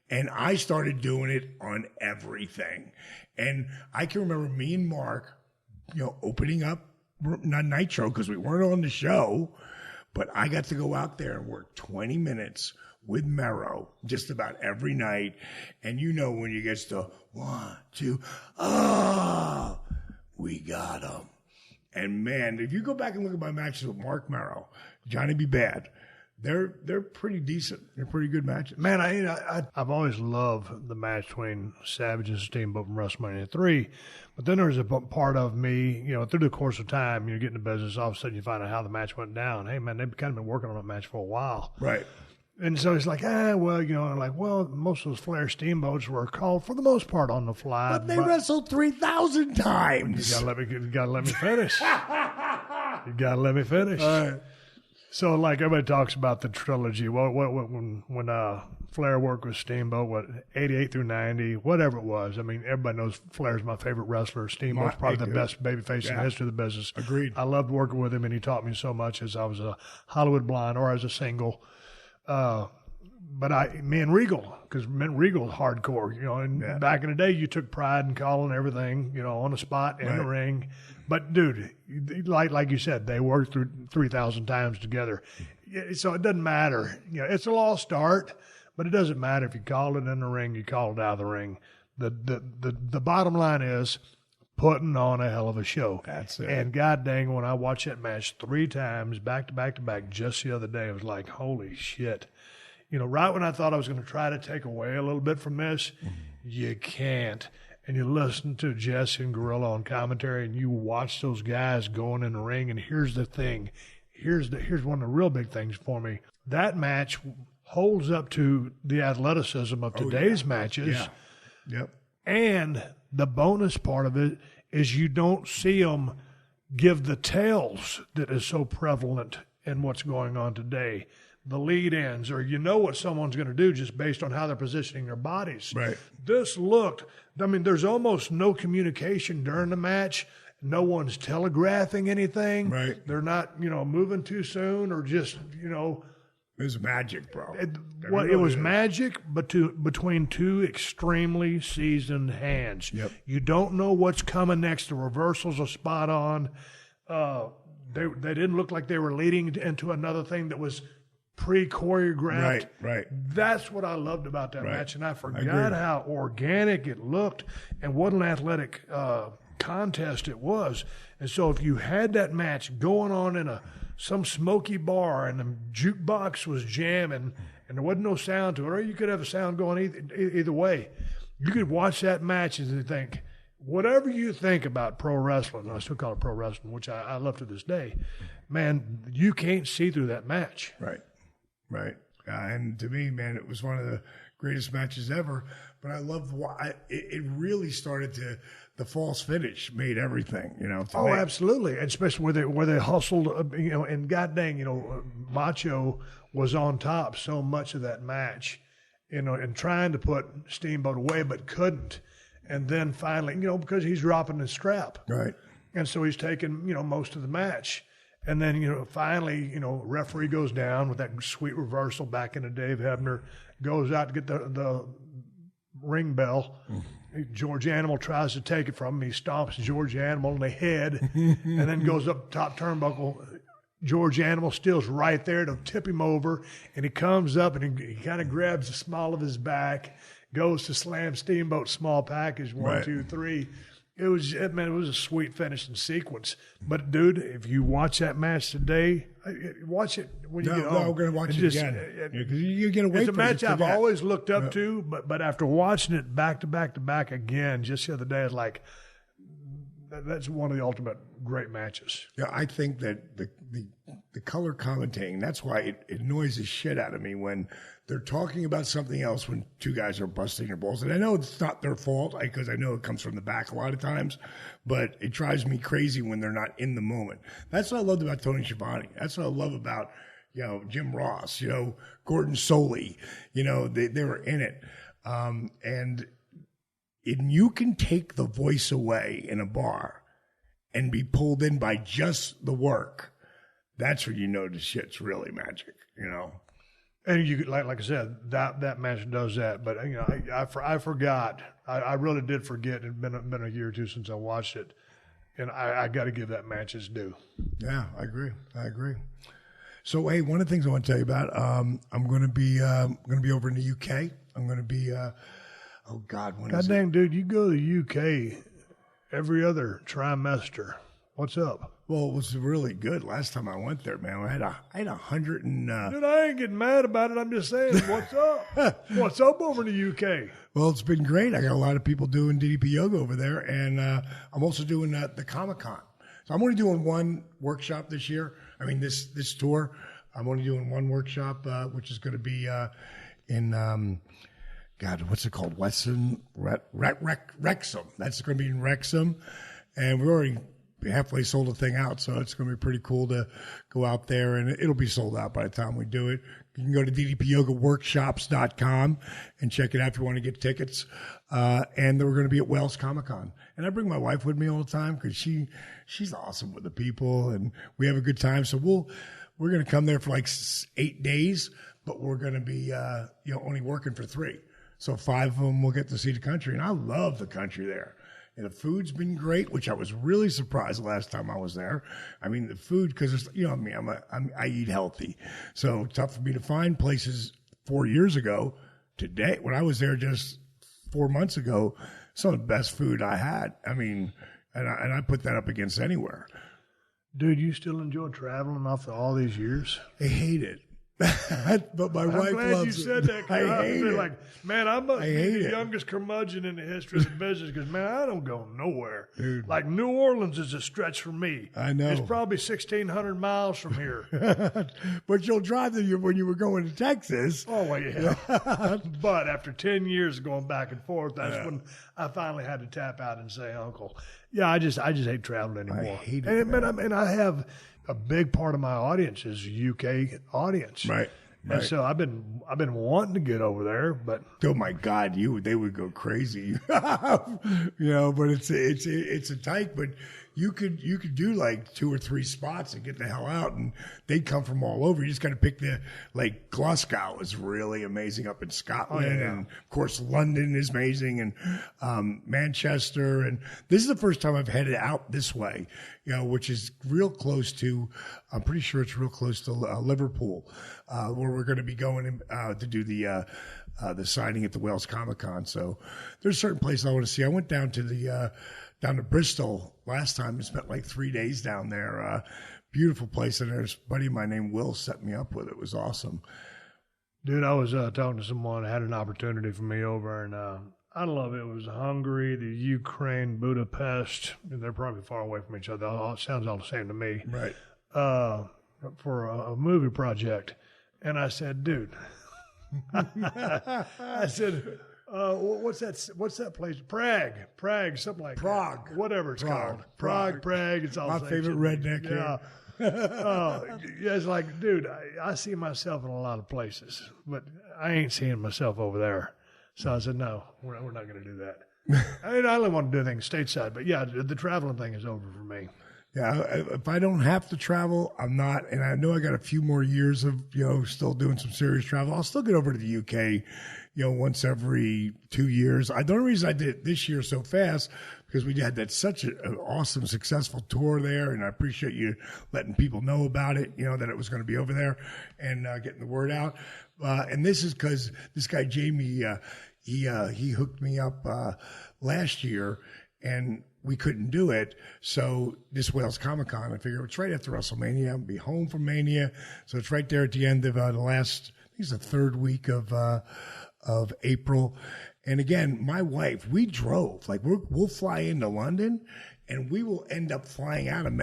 And I started doing it on everything. And I can remember me and Mark, opening up Nitro because we weren't on the show. But I got to go out there and work 20 minutes with Mero just about every night. And when you get to 1, 2, we got him. And man, if you go back and look at my matches with Mark Mero, Johnny B. Bad, they're pretty decent. They're pretty good matches. Man, I've always loved the match between Savage and Steamboat from WrestleMania 3. But then there's a part of me, through the course of time, you get in the business, all of a sudden you find out how the match went down. Hey, man, they've kind of been working on that match for a while. Right. And so it's like, most of those Flair Steamboats were called for the most part on the fly. But they wrestled 3,000 times. You gotta let me finish. You gotta let me finish. All right. So, everybody talks about the trilogy. When Flair worked with Steamboat, 88 through 90, whatever it was. I mean, everybody knows Flair's my favorite wrestler. Steamboat's probably the best babyface in the history of the business. Agreed. I loved working with him, and he taught me so much as I was a Hollywood blonde or as a single. But me and Regal, because Regal was hardcore, and back in the day, you took pride in calling everything, on the spot, in the ring. But, dude, like you said, they worked through 3,000 times together. So it doesn't matter. It's a lost art, but it doesn't matter if you called it in the ring, you called it out of the ring. The bottom line is putting on a hell of a show. That's it. And god dang, when I watched that match 3 times, back to back to back, just the other day, I was like, holy shit. Right when I thought I was going to try to take away a little bit from this, you can't. And you listen to Jesse and Gorilla on commentary, and you watch those guys going in the ring. And here's the thing. Here's one of the real big things for me. That match holds up to the athleticism of today's matches. Yeah. Yep. And the bonus part of it is you don't see them give the tails that is so prevalent in what's going on today. the lead-ins, or you know what someone's going to do just based on how they're positioning their bodies. Right. This looked, I mean, there's almost no communication during the match. No one's telegraphing anything. Right. They're not, moving too soon or just, It was magic, bro. It was magic, but between two extremely seasoned hands. Yep. You don't know what's coming next. The reversals are spot on. They didn't look like they were leading into another thing that was pre-choreographed. Right. That's what I loved about that match, and I forgot agree. how organic it looked and what an athletic contest it was. And so if you had that match going on in some smoky bar and the jukebox was jamming and there wasn't no sound to it, or you could have a sound going either way, you could watch that match and think, whatever you think about pro wrestling, I still call it pro wrestling, which I love to this day, man, you can't see through that match. Right. And to me, man, it was one of the greatest matches ever. But I loved why it really started to. The false finish made everything, Oh, absolutely, and especially where they hustled, and god dang, Macho was on top so much of that match, and trying to put Steamboat away but couldn't, and then finally, because he's dropping his strap, right, and so he's taking most of the match, and then finally, referee goes down with that sweet reversal back into Dave Hebner, goes out to get the ring bell. George Animal tries to take it from him. He stomps George Animal in the head and then goes up top turnbuckle. George Animal still's right there to tip him over, and he comes up and he kind of grabs the small of his back, goes to slam Steamboat's small package, 1, 2, 3. It was a sweet finishing sequence. But, dude, if you watch that match today, watch it when you get home. No, we're going to watch it again. Because you get away it's from a match I've always looked up Yeah. to, but after watching it back to back to back again just the other day, it's like, that's one of the ultimate great matches. Yeah, I think that the color commentating, that's why it annoys the shit out of me when they're talking about something else when two guys are busting their balls. And I know it's not their fault because I know it comes from the back a lot of times, but it drives me crazy when they're not in the moment. That's what I loved about Tony Schiavone. That's what I love about, Jim Ross, Gordon Soley, they were in it. And you can take the voice away in a bar and be pulled in by just the work. That's when you know the shit's really magic, And you like I said, that match does that. But I forgot. I really did forget. It had been a year or two since I watched it, and I got to give that match its due. Yeah, I agree. So, hey, one of the things I want to tell you about, I'm going to be over in the UK. I'm going to be. Oh God, when is it? Dang, dude, you go to the UK every other trimester. What's up? Well, it was really good last time I went there, man. I had 100 and. Dude, I ain't getting mad about it. I'm just saying, what's up? What's up over in the UK? Well, it's been great. I got a lot of people doing DDP Yoga over there, and I'm also doing the Comic-Con. So I'm only doing one workshop this year. I mean, this tour, I'm only doing one workshop, which is going to be in. God, what's it called? Wrexham. That's going to be in Wrexham, and we're already halfway sold the thing out, so it's going to be pretty cool to go out there, and it'll be sold out by the time we do it. You can go to ddpyogaworkshops.com and check it out if you want to get tickets. And then we're going to be at Wales Comic-Con. And I bring my wife with me all the time because she's awesome with the people, and we have a good time. So we're going to come there for like 8 days, but we're going to be only working for 3. So 5 of them will get to see the country, and I love the country there. And the food's been great, which I was really surprised last time I was there. I mean, the food, because I eat healthy, so tough for me to find places 4 years ago. Today, when I was there just 4 months ago, some of the best food I had. I mean, and I put that up against anywhere. Dude, you still enjoy traveling after all these years? I hate it. But my wife glad loves you said that. I hate it. Like, man, I must be hate the it. youngest curmudgeon in the history of the business because, man, I don't go nowhere. Dude. Like, New Orleans is a stretch for me. I know. It's probably 1,600 miles from here. But you'll drive there when you were going to Texas. Oh, well, yeah. But after 10 years of going back and forth, that's when I finally had to tap out and say, Uncle, I just hate traveling anymore. I hate it, and I have a big part of my audience is UK audience. Right. Right. And so I've been wanting to get over there, but oh my God, they would go crazy, But it's a tight, but you could do like 2 or 3 spots and get the hell out, and they'd come from all over. You just got to pick Glasgow is really amazing up in Scotland, and of course London is amazing, and Manchester, and this is the first time I've headed out this way, which is real close to. I'm pretty sure it's real close to Liverpool, where we're going to be going to do the signing at the Wales Comic Con. So there's certain places I want to see. I went down to down to Bristol last time and spent like 3 days down there. Beautiful place. And there's a buddy of mine named Will set me up with it. It was awesome. Dude, I was talking to someone that had an opportunity for me over in, I don't know if it was Hungary, the Ukraine, Budapest. They're probably far away from each other. It sounds all the same to me. Right. For a movie project. And I said, dude, I said, what's that place? Prague, something like Prague. that. Whatever it's called. Prague. Prague. It's all my favorite redneck here. Yeah, it's like, dude, I see myself in a lot of places, but I ain't seeing myself over there. So I said, no, we're not going to do that. I only want to do things stateside, but yeah, the traveling thing is over for me. Yeah, if I don't have to travel, I'm not. And I know I got a few more years of, still doing some serious travel. I'll still get over to the UK, once every 2 years. The only reason I did it this year so fast because we had such an awesome, successful tour there. And I appreciate you letting people know about it, that it was going to be over there and getting the word out. And this is because this guy, Jamie, he hooked me up last year and we couldn't do it. So this Wales Comic Con, I figured it's right after WrestleMania. I'll be home from Mania. So it's right there at the end of the last, I think it's the third week of April. And again, my wife, we drove. Like we'll fly into London and we will end up flying out of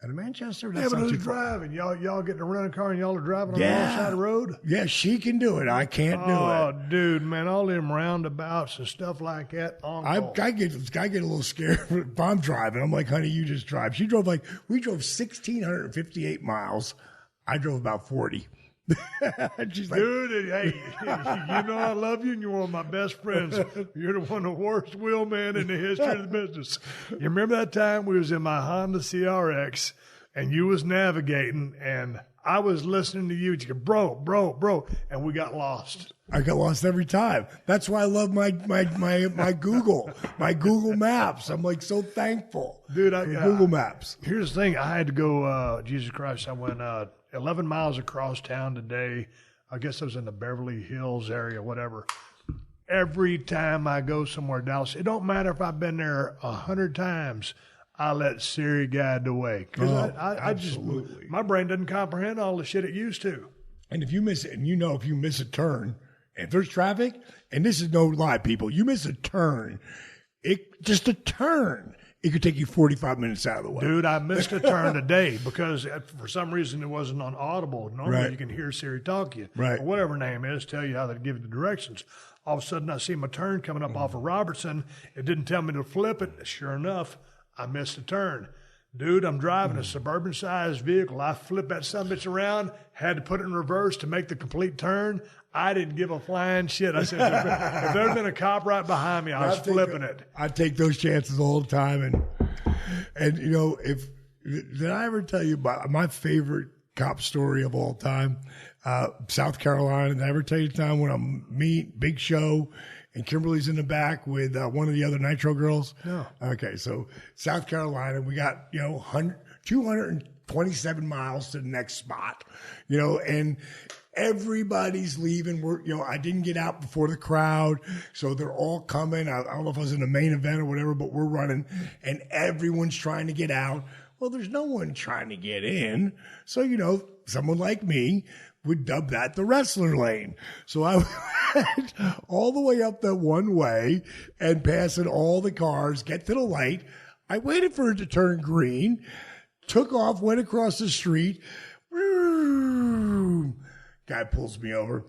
Manchester. Yeah, but who's driving? Y'all getting to rent a car and y'all are driving on the wrong side of the road? Yeah, she can do it. I can't do it. Oh, dude, man, all them roundabouts and stuff like that. I get a little scared if I'm driving. I'm like, honey, you just drive. We drove 1,658 miles. I drove about 40. She's like, dude, hey, I love you and you're one of my best friends. You're one of the worst wheelmen in the history of the business. You remember that time we was in my Honda CRX and you was navigating and I was listening to you. You go, bro, and we got lost. I got lost every time. That's why I love my Google Maps. I'm like so thankful, dude. Google Maps. Here's the thing: I had to go. Jesus Christ! I went 11 miles across town today. I guess I was in the Beverly Hills area, whatever. Every time I go somewhere, Dallas, it don't matter if I've been there 100 times. I let Siri guide the way. I just, my brain doesn't comprehend all the shit it used to. And if you miss it, and if you miss a turn, and if there's traffic, and this is no lie, people, you miss a turn, just a turn, it could take you 45 minutes out of the way. Dude, I missed a turn today because for some reason it wasn't on Audible. Normally you can hear Siri talk to you. Right. Or whatever her name is, tell you how to give you the directions. All of a sudden I see my turn coming up off of Robertson. It didn't tell me to flip it. Sure enough, I missed a turn. Dude, I'm driving a suburban-sized vehicle. I flipped that sumbitch around, had to put it in reverse to make the complete turn. I didn't give a flying shit. I said, if there had been a cop right behind me, I was flipping it. I take those chances all the time. And did I ever tell you about my favorite cop story of all time? South Carolina. Did I ever tell you the time when I'm Big Show, and Kimberly's in the back with one of the other Nitro girls? No. Okay, so South Carolina, we got 227 miles to the next spot, and everybody's leaving. I didn't get out before the crowd, so they're all coming. I don't know if I was in the main event or whatever, but we're running, and everyone's trying to get out. Well, there's no one trying to get in, so someone like me would dub that the wrestler lane. So I went all the way up that one way and passing all the cars, get to the light. I waited for it to turn green, took off, went across the street. Guy pulls me over.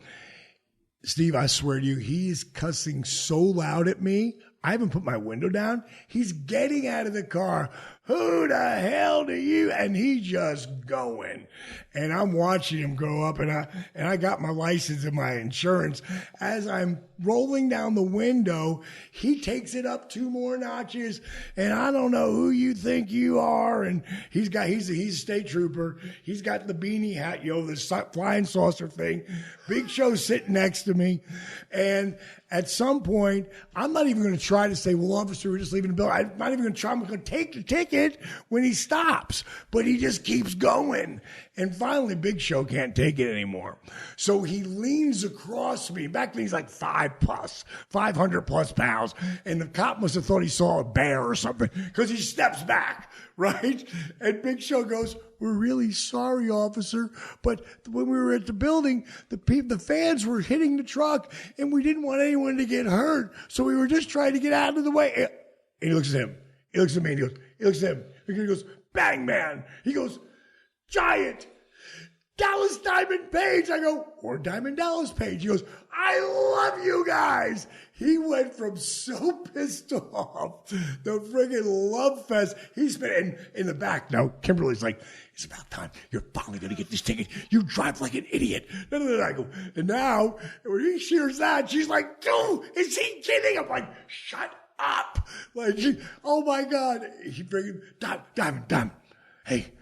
Steve, I swear to you, he's cussing so loud at me. I haven't put my window down. He's getting out of the car, who the hell do you? And he's just going. And I'm watching him grow up, and I got my license and my insurance. As I'm rolling down the window, he takes it up 2 more notches, and I don't know who you think you are. And he's a state trooper. He's got the beanie hat, this flying saucer thing. Big Show sitting next to me, and at some point, I'm not even going to try to say, well, officer, we're just leaving the building. I'm not even going to try. I'm going to take the ticket when he stops. But he just keeps going. And finally, Big Show can't take it anymore. So he leans across me. Back then, he's like 500 plus pounds. And the cop must have thought he saw a bear or something because he steps back, right? And Big Show goes, we're really sorry, officer, but when we were at the building, the fans were hitting the truck, and we didn't want anyone to get hurt, so we were just trying to get out of the way. And he looks at him. He looks at me, and he looks at him. And he goes, bang, man. He goes, Giant, Dallas Diamond Page. I go, or Diamond Dallas Page. He goes, I love you guys. He went from so pissed off, the friggin' love fest. He's been in the back. Now, Kimberly's like, it's about time. You're finally going to get this ticket. You drive like an idiot. I go, and now, when he hears that, she's like, dude, is he kidding? I'm like, shut up. Like, oh my God. He friggin', Diamond. Hey,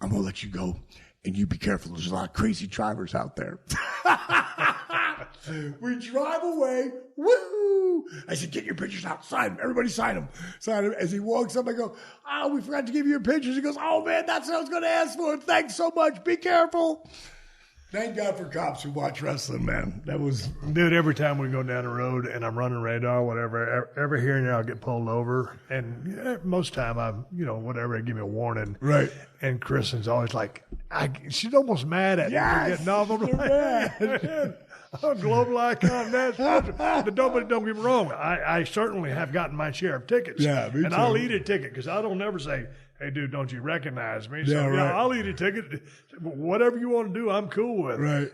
I'm going to let you go. And you be careful. There's a lot of crazy drivers out there. We drive away. Woo! I said, get your pictures out. Sign them. Everybody sign them. Sign them. As he walks up, I go, oh, we forgot to give you your pictures. He goes, oh, man, that's what I was going to ask for. Thanks so much. Be careful. Thank God for cops who watch wrestling, man. That was... Dude, every time we go down the road and I'm running radar, whatever, every here and there I'll get pulled over. And most time I'm, whatever, they give me a warning. Right. And Kristen's always like, she's almost mad at me. Yes, Getting off. I'm like, I'm global icon. But don't get me wrong. I certainly have gotten my share of tickets. Yeah, me too. And I'll eat a ticket because I don't ever say, hey, dude, don't you recognize me? So, yeah, right. I'll eat a ticket. Whatever you want to do, I'm cool with. Right.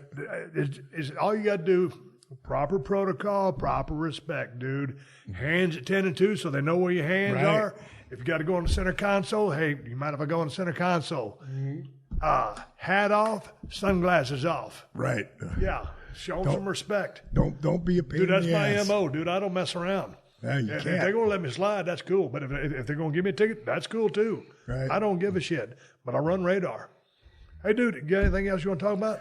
It's all you got to do, proper protocol, proper respect, dude. Hands at 10 and 2 so they know where your hands are. If you got to go on the center console, hey, you mind if I go on the center console? Mm-hmm. Hat off, sunglasses off. Right. Yeah. Show them some respect. Don't be a pain in the ass. Dude, that's my MO, dude. I don't mess around. Yeah, you if can't. they're going to let me slide, that's cool. But if they're going to give me a ticket, that's cool too. Right. I don't give a shit. But I run radar. Hey, dude, you got anything else you want to talk about?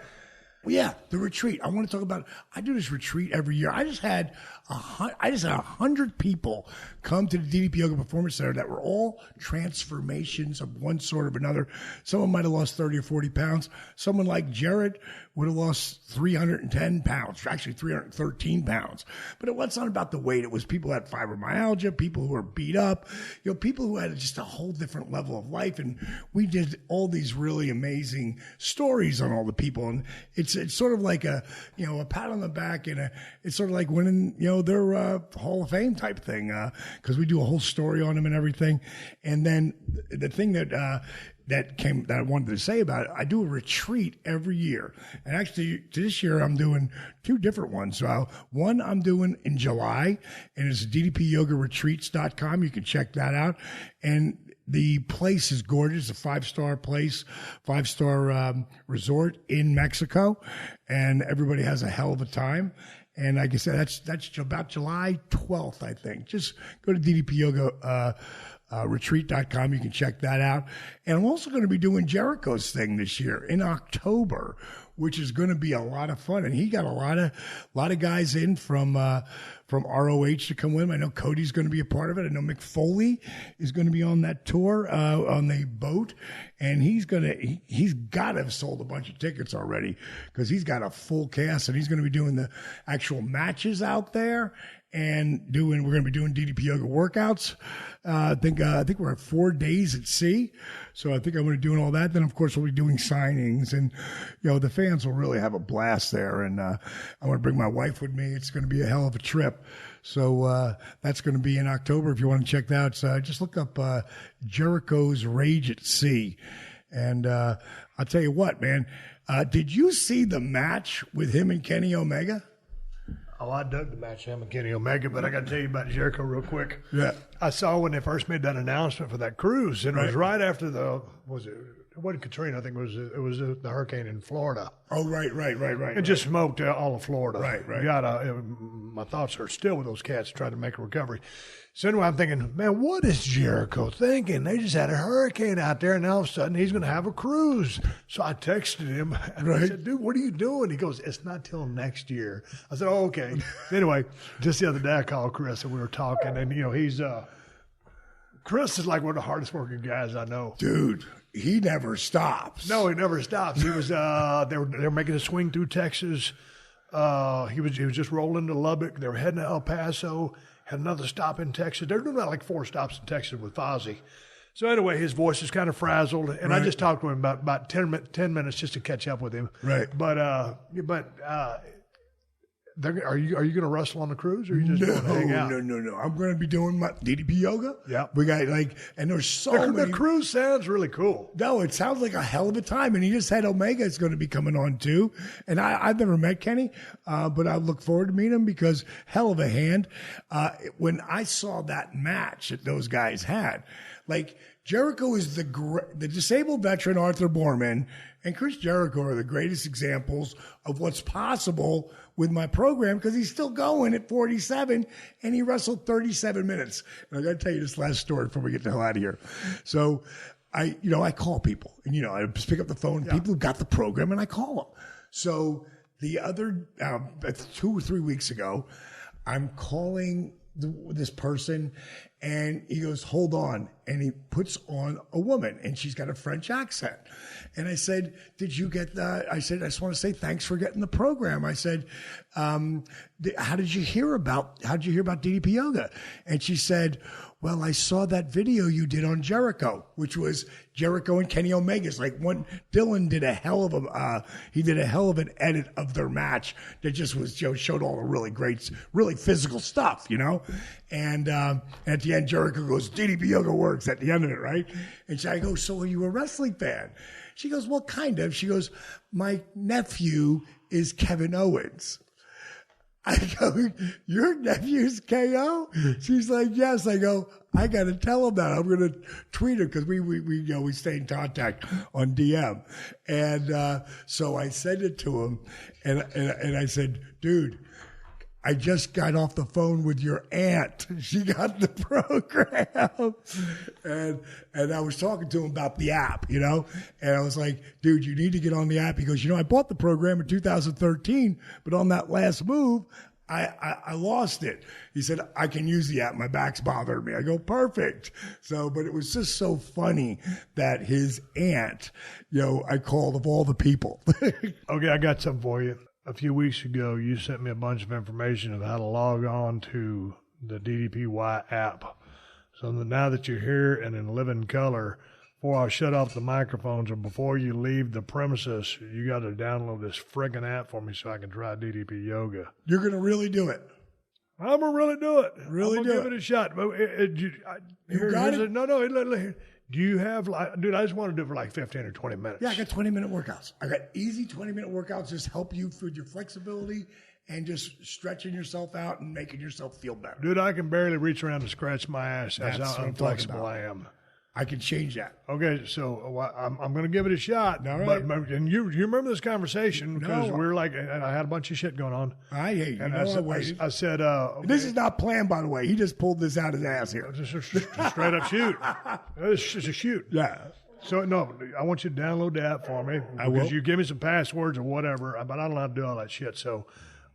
Well, yeah, the retreat. I want to talk about. I do this retreat every year. I just had 100 people come to the DDP Yoga Performance Center that were all transformations of one sort or another. Someone might have lost 30 or 40 pounds. Someone like Jared would have lost 310 pounds, actually 313 pounds. But it wasn't about the weight. It was people who had fibromyalgia, people who were beat up, people who had just a whole different level of life. And we did all these really amazing stories on all the people. And it's sort of like a pat on the back, and it's sort of like winning, their Hall of Fame type thing, because we do a whole story on them and everything. And then the thing that I wanted to say about it, I do a retreat every year. And actually this year I'm doing 2 different ones. So one I'm doing in July, and it's ddpyogaretreats.com. You can check that out. And the place is gorgeous, a 5-star place, 5-star resort in Mexico. And everybody has a hell of a time. And like I said, that's about July 12th, I think. Just go to ddpyogaretreat.com. You can check that out. And I'm also going to be doing Jericho's thing this year in October, which is going to be a lot of fun. And he got a lot of guys in from ROH to come with him. I know Cody's going to be a part of it. I know Mick Foley is going to be on that tour, on the boat. And he's got to have sold a bunch of tickets already, because he's got a full cast, and he's going to be doing the actual matches out there. And we're going to be doing DDP Yoga workouts. I think we're at 4 days at sea. So I think I'm going to be doing all that. Then, of course, we'll be doing signings, and, the fans will really have a blast there. And I'm going to bring my wife with me. It's going to be a hell of a trip. So that's going to be in October. If you want to check that out, so just look up Jericho's Rage at Sea. And I'll tell you what, man, did you see the match with him and Kenny Omega? Oh, I dug the match, him and Kenny Omega, but I got to tell you about Jericho real quick. Yeah. I saw when they first made that announcement for that cruise, and it was right after it wasn't Katrina, I think it was the hurricane in Florida. Oh, right. It just smoked all of Florida. Right. My thoughts are still with those cats trying to make a recovery. So anyway, I'm thinking, man, what is Jericho thinking? They just had a hurricane out there, and all of a sudden he's going to have a cruise. So I texted him, and I said, dude, what are you doing? He goes, it's not till next year. I said, oh, okay. Anyway, just the other day I called Chris, and we were talking, and, he's Chris is like one of the hardest working guys I know. Dude, he never stops. No, he never stops. He was they were making a swing through Texas. He was just rolling to Lubbock. They were heading to El Paso. Had another stop in Texas. They're doing about like 4 stops in Texas with Fozzy. So anyway, his voice is kind of frazzled, and I just talked to him about 10 minutes just to catch up with him. Right. But are you going to wrestle on the cruise, or are you just going to hang out? No. I'm going to be doing my DDP Yoga. Yeah. We got and there's so many. The cruise sounds really cool. No, it sounds like a hell of a time. And he just said Omega is going to be coming on too. And I've never met Kenny, but I look forward to meeting him because hell of a hand. When I saw that match that those guys had, like Jericho is the disabled veteran Arthur Borman and Chris Jericho are the greatest examples of what's possible with my program because he's still going at 47 and he wrestled 37 minutes. And I got to tell you this last story before we get the hell out of here. So I call people and, I just pick up the phone, people who got the program and I call them. So the other 2 or 3 weeks ago, I'm calling this person and he goes, hold on. And he puts on a woman and she's got a French accent. And I said, did you get that? I said, I just want to say thanks for getting the program. I said, how did you hear about DDP Yoga? And she said, well, I saw that video you did on Jericho, which was Jericho and Kenny Omega's. Like Dylan did a hell of an edit of their match that just was, showed all the really great, really physical stuff, And at the end, Jericho goes, DDP Yoga works at the end of it, right? And I go, so are you a wrestling fan? She goes, well, kind of. She goes, my nephew is Kevin Owens. I go, your nephew's KO? She's like, yes. I go, I got to tell him that. I'm going to tweet her because we stay in contact on DM. And so I sent it to him and I said, dude, I just got off the phone with your aunt. She got the program. And I was talking to him about the app, And I was like, dude, you need to get on the app. He goes, I bought the program in 2013, but on that last move, I lost it. He said, I can use the app. My back's bothering me. I go, perfect. So, but it was just so funny that his aunt, I called of all the people. Okay, I got something for you. A few weeks ago, you sent me a bunch of information of how to log on to the DDPY app. So now that you're here and in living color, before I shut off the microphones or before you leave the premises, you got to download this friggin' app for me so I can try DDP Yoga. You're going to really do it. I'm going to really do it. Really do it. Give it a shot. You got it? No. Do you have, dude, I just want to do it for like 15 or 20 minutes. Yeah, I got 20-minute workouts. I got easy 20-minute workouts just help you with your flexibility and just stretching yourself out and making yourself feel better. Dude, I can barely reach around to scratch my ass. That's how unflexible I am. I can change that. Okay, so I'm going to give it a shot. All right. And you remember this conversation because we were like, and I had a bunch of shit going on. I hate you. And I said, okay. This is not planned, by the way. He just pulled this out his ass here. Just a straight up shoot. It's just a shoot. Yeah. So, no, I want you to download the app for me. I will. Because you give me some passwords or whatever, but I don't know how to do all that shit. So,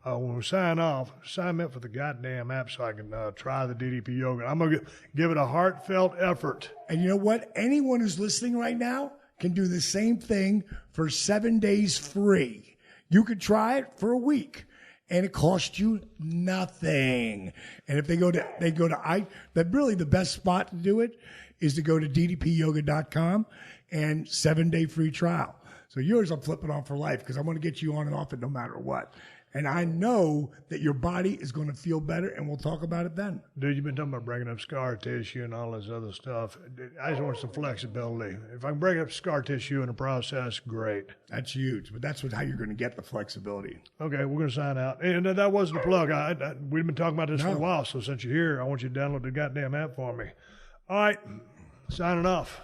when we sign me up for the goddamn app so I can try the DDP Yoga. I'm going to give it a heartfelt effort. And you know what? Anyone who's listening right now can do the same thing for 7 days free. You could try it for a week, and it costs you nothing. And if really the best spot to do it is to go to ddpyoga.com and 7-day free trial. So yours I'm flipping on for life because I'm going to get you on and off it no matter what. And I know that your body is going to feel better, and we'll talk about it then. Dude, you've been talking about breaking up scar tissue and all this other stuff. I just want some flexibility. If I can break up scar tissue in the process, great. That's huge, but that's how you're going to get the flexibility. Okay, we're going to sign out. And that wasn't a plug. We've been talking about this for a while, so since you're here, I want you to download the goddamn app for me. All right, signing off.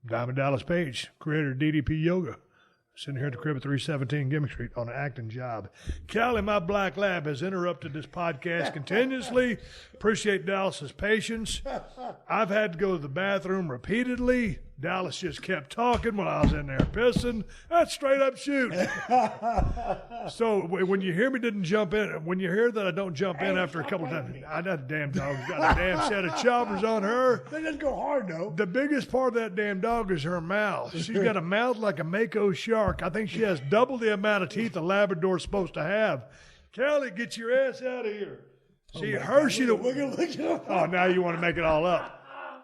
Diamond Dallas Page, creator of DDP Yoga. Sitting here at the crib at 317 Gimmick Street on an acting job. Callie, my black lab, has interrupted this podcast continuously. Appreciate Dallas's patience. I've had to go to the bathroom repeatedly. Dallas just kept talking while I was in there pissing. That's straight up shoot. So when you hear me didn't jump in, when you hear that I don't jump in after a couple of times, that damn dog's got a damn set of choppers on her. They didn't go hard, though. The biggest part of that damn dog is her mouth. She's got a mouth like a Mako shark. I think she has double the amount of teeth a Labrador's supposed to have. Callie, get your ass out of here. See, Hershey oh, now you want to make it all up.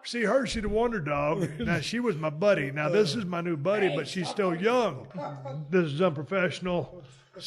See, Hershey the Wonder Dog, now she was my buddy. Now this is my new buddy, but she's still young. This is unprofessional.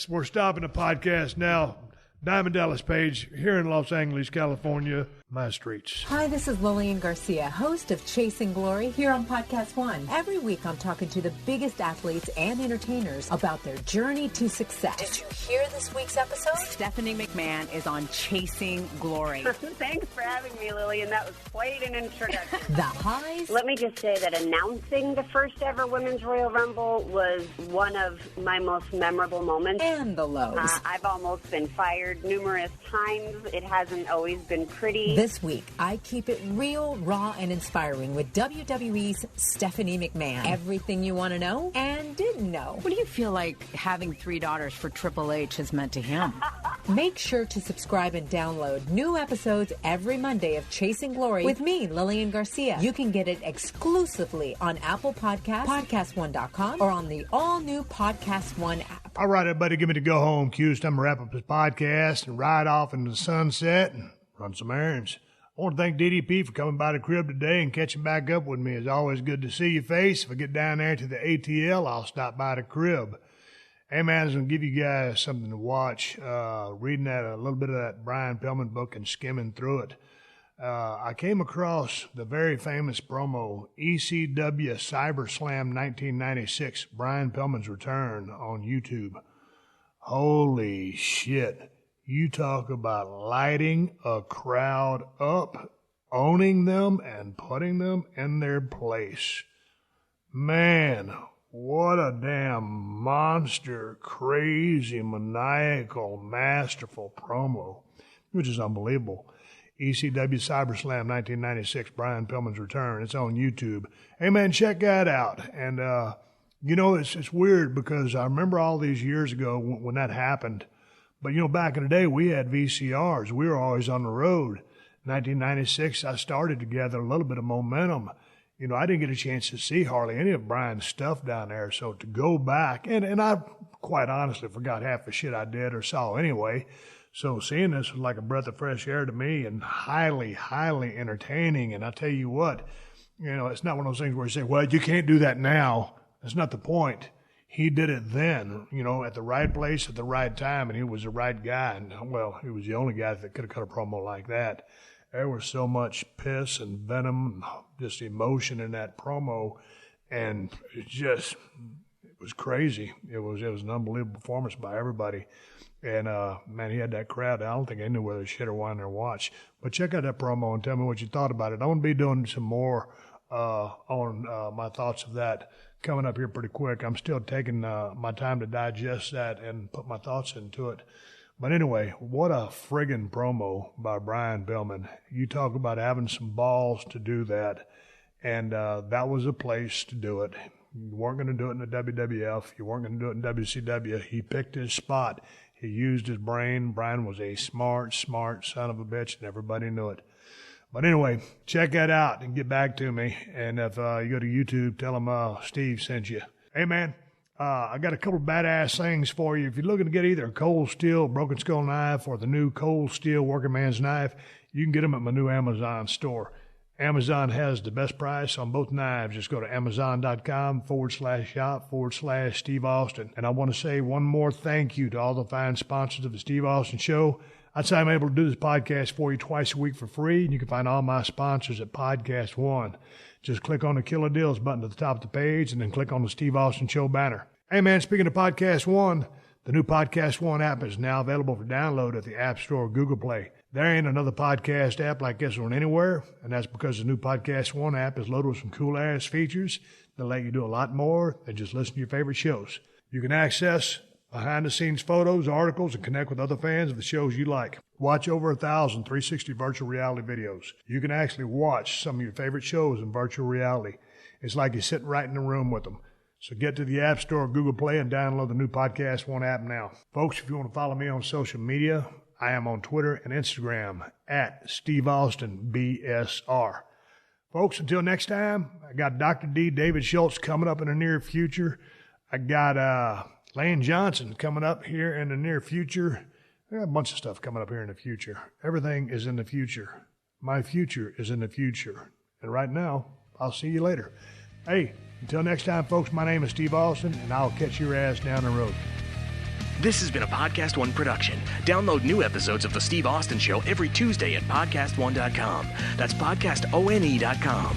We're stopping the podcast now. Diamond Dallas Page, here in Los Angeles, California, my streets. Hi, this is Lillian Garcia, host of Chasing Glory here on PodcastOne. Every week I'm talking to the biggest athletes and entertainers about their journey to success. Did you hear this week's episode? Stephanie McMahon is on Chasing Glory. Thanks for having me, Lillian. That was quite an introduction. The highs. Let me just say that announcing the first ever Women's Royal Rumble was one of my most memorable moments. And the lows. I've almost been fired numerous times. It hasn't always been pretty. This week, I keep it real, raw, and inspiring with WWE's Stephanie McMahon. Everything you want to know and didn't know. What do you feel like having 3 daughters for Triple H has meant to him? Make sure to subscribe and download new episodes every Monday of Chasing Glory with me, Lillian Garcia. You can get it exclusively on Apple Podcasts, PodcastOne.com, or on the all-new PodcastOne app. All right, everybody, give me the go-home cue. It's time to wrap up this podcast and ride off into the sunset and run some errands. I want to thank DDP for coming by the crib today and catching back up with me. It's always good to see your face. If I get down there to the ATL, I'll stop by the crib. Hey, man, I'm going to give you guys something to watch. Reading a little bit of that Brian Pillman book and skimming through it. I came across the very famous promo, ECW CyberSlam 1996, Brian Pillman's return on YouTube. Holy shit. You talk about lighting a crowd up, owning them, and putting them in their place. Man, what a damn monster, crazy, maniacal, masterful promo, which is unbelievable. ECW CyberSlam 1996, Brian Pillman's return. It's on YouTube. Hey, man, check that out. And, you know, it's weird because I remember all these years ago when that happened. But, you know, back in the day, we had VCRs. We were always on the road. 1996, I started to gather a little bit of momentum. You know, I didn't get a chance to see hardly any of Brian's stuff down there. So to go back, and I quite honestly forgot half the shit I did or saw anyway. So seeing this was like a breath of fresh air to me and highly, highly entertaining. And I tell you what, you know, it's not one of those things where you say, well, you can't do that now. That's not the point. He did it then, you know, at the right place at the right time, and he was the right guy. And, well, he was the only guy that could have cut a promo like that. There was so much piss and venom and just emotion in that promo, and it was crazy. It was an unbelievable performance by everybody. And, man, he had that crowd. I don't think they knew whether to shit or whine or watch. But check out that promo and tell me what you thought about it. I'm going to be doing some more on my thoughts of that coming up here pretty quick. I'm still taking my time to digest that and put my thoughts into it. But anyway, what a friggin' promo by Brian Pillman. You talk about having some balls to do that, and that was a place to do it. You weren't going to do it in the WWF. You weren't going to do it in WCW. He picked his spot. He used his brain. Brian was a smart son of a bitch, and everybody knew it. But anyway, check that out and get back to me. And if you go to YouTube, tell them Steve sent you. Hey, man, I got a couple of badass things for you. If you're looking to get either a cold steel broken skull knife or the new cold steel working man's knife, you can get them at my new Amazon store. Amazon has the best price on both knives. Just go to Amazon.com/shop/Steve Austin. And I want to say one more thank you to all the fine sponsors of the Steve Austin Show. I'd say I'm able to do this podcast for you twice a week for free. And you can find all my sponsors at PodcastOne. Just click on the Killer Deals button at the top of the page and then click on the Steve Austin Show banner. Hey, man, speaking of PodcastOne, the new PodcastOne app is now available for download at the App Store or Google Play. There ain't another podcast app like this one anywhere, and that's because the new PodcastOne app is loaded with some cool-ass features that let you do a lot more than just listen to your favorite shows. You can access behind-the-scenes photos, articles, and connect with other fans of the shows you like. Watch over 1,000 360 virtual reality videos. You can actually watch some of your favorite shows in virtual reality. It's like you're sitting right in the room with them. So get to the App Store or Google Play and download the new PodcastOne app now. Folks, if you want to follow me on social media, I am on Twitter and Instagram at Steve Austin BSR. Folks, until next time, I got Dr. D. David Schultz coming up in the near future. I got Lane Johnson coming up here in the near future. I got a bunch of stuff coming up here in the future. Everything is in the future. My future is in the future. And right now, I'll see you later. Hey, until next time, folks, my name is Steve Austin, and I'll catch your ass down the road. This has been a PodcastOne production. Download new episodes of The Steve Austin Show every Tuesday at PodcastOne.com. That's PodcastOne.com.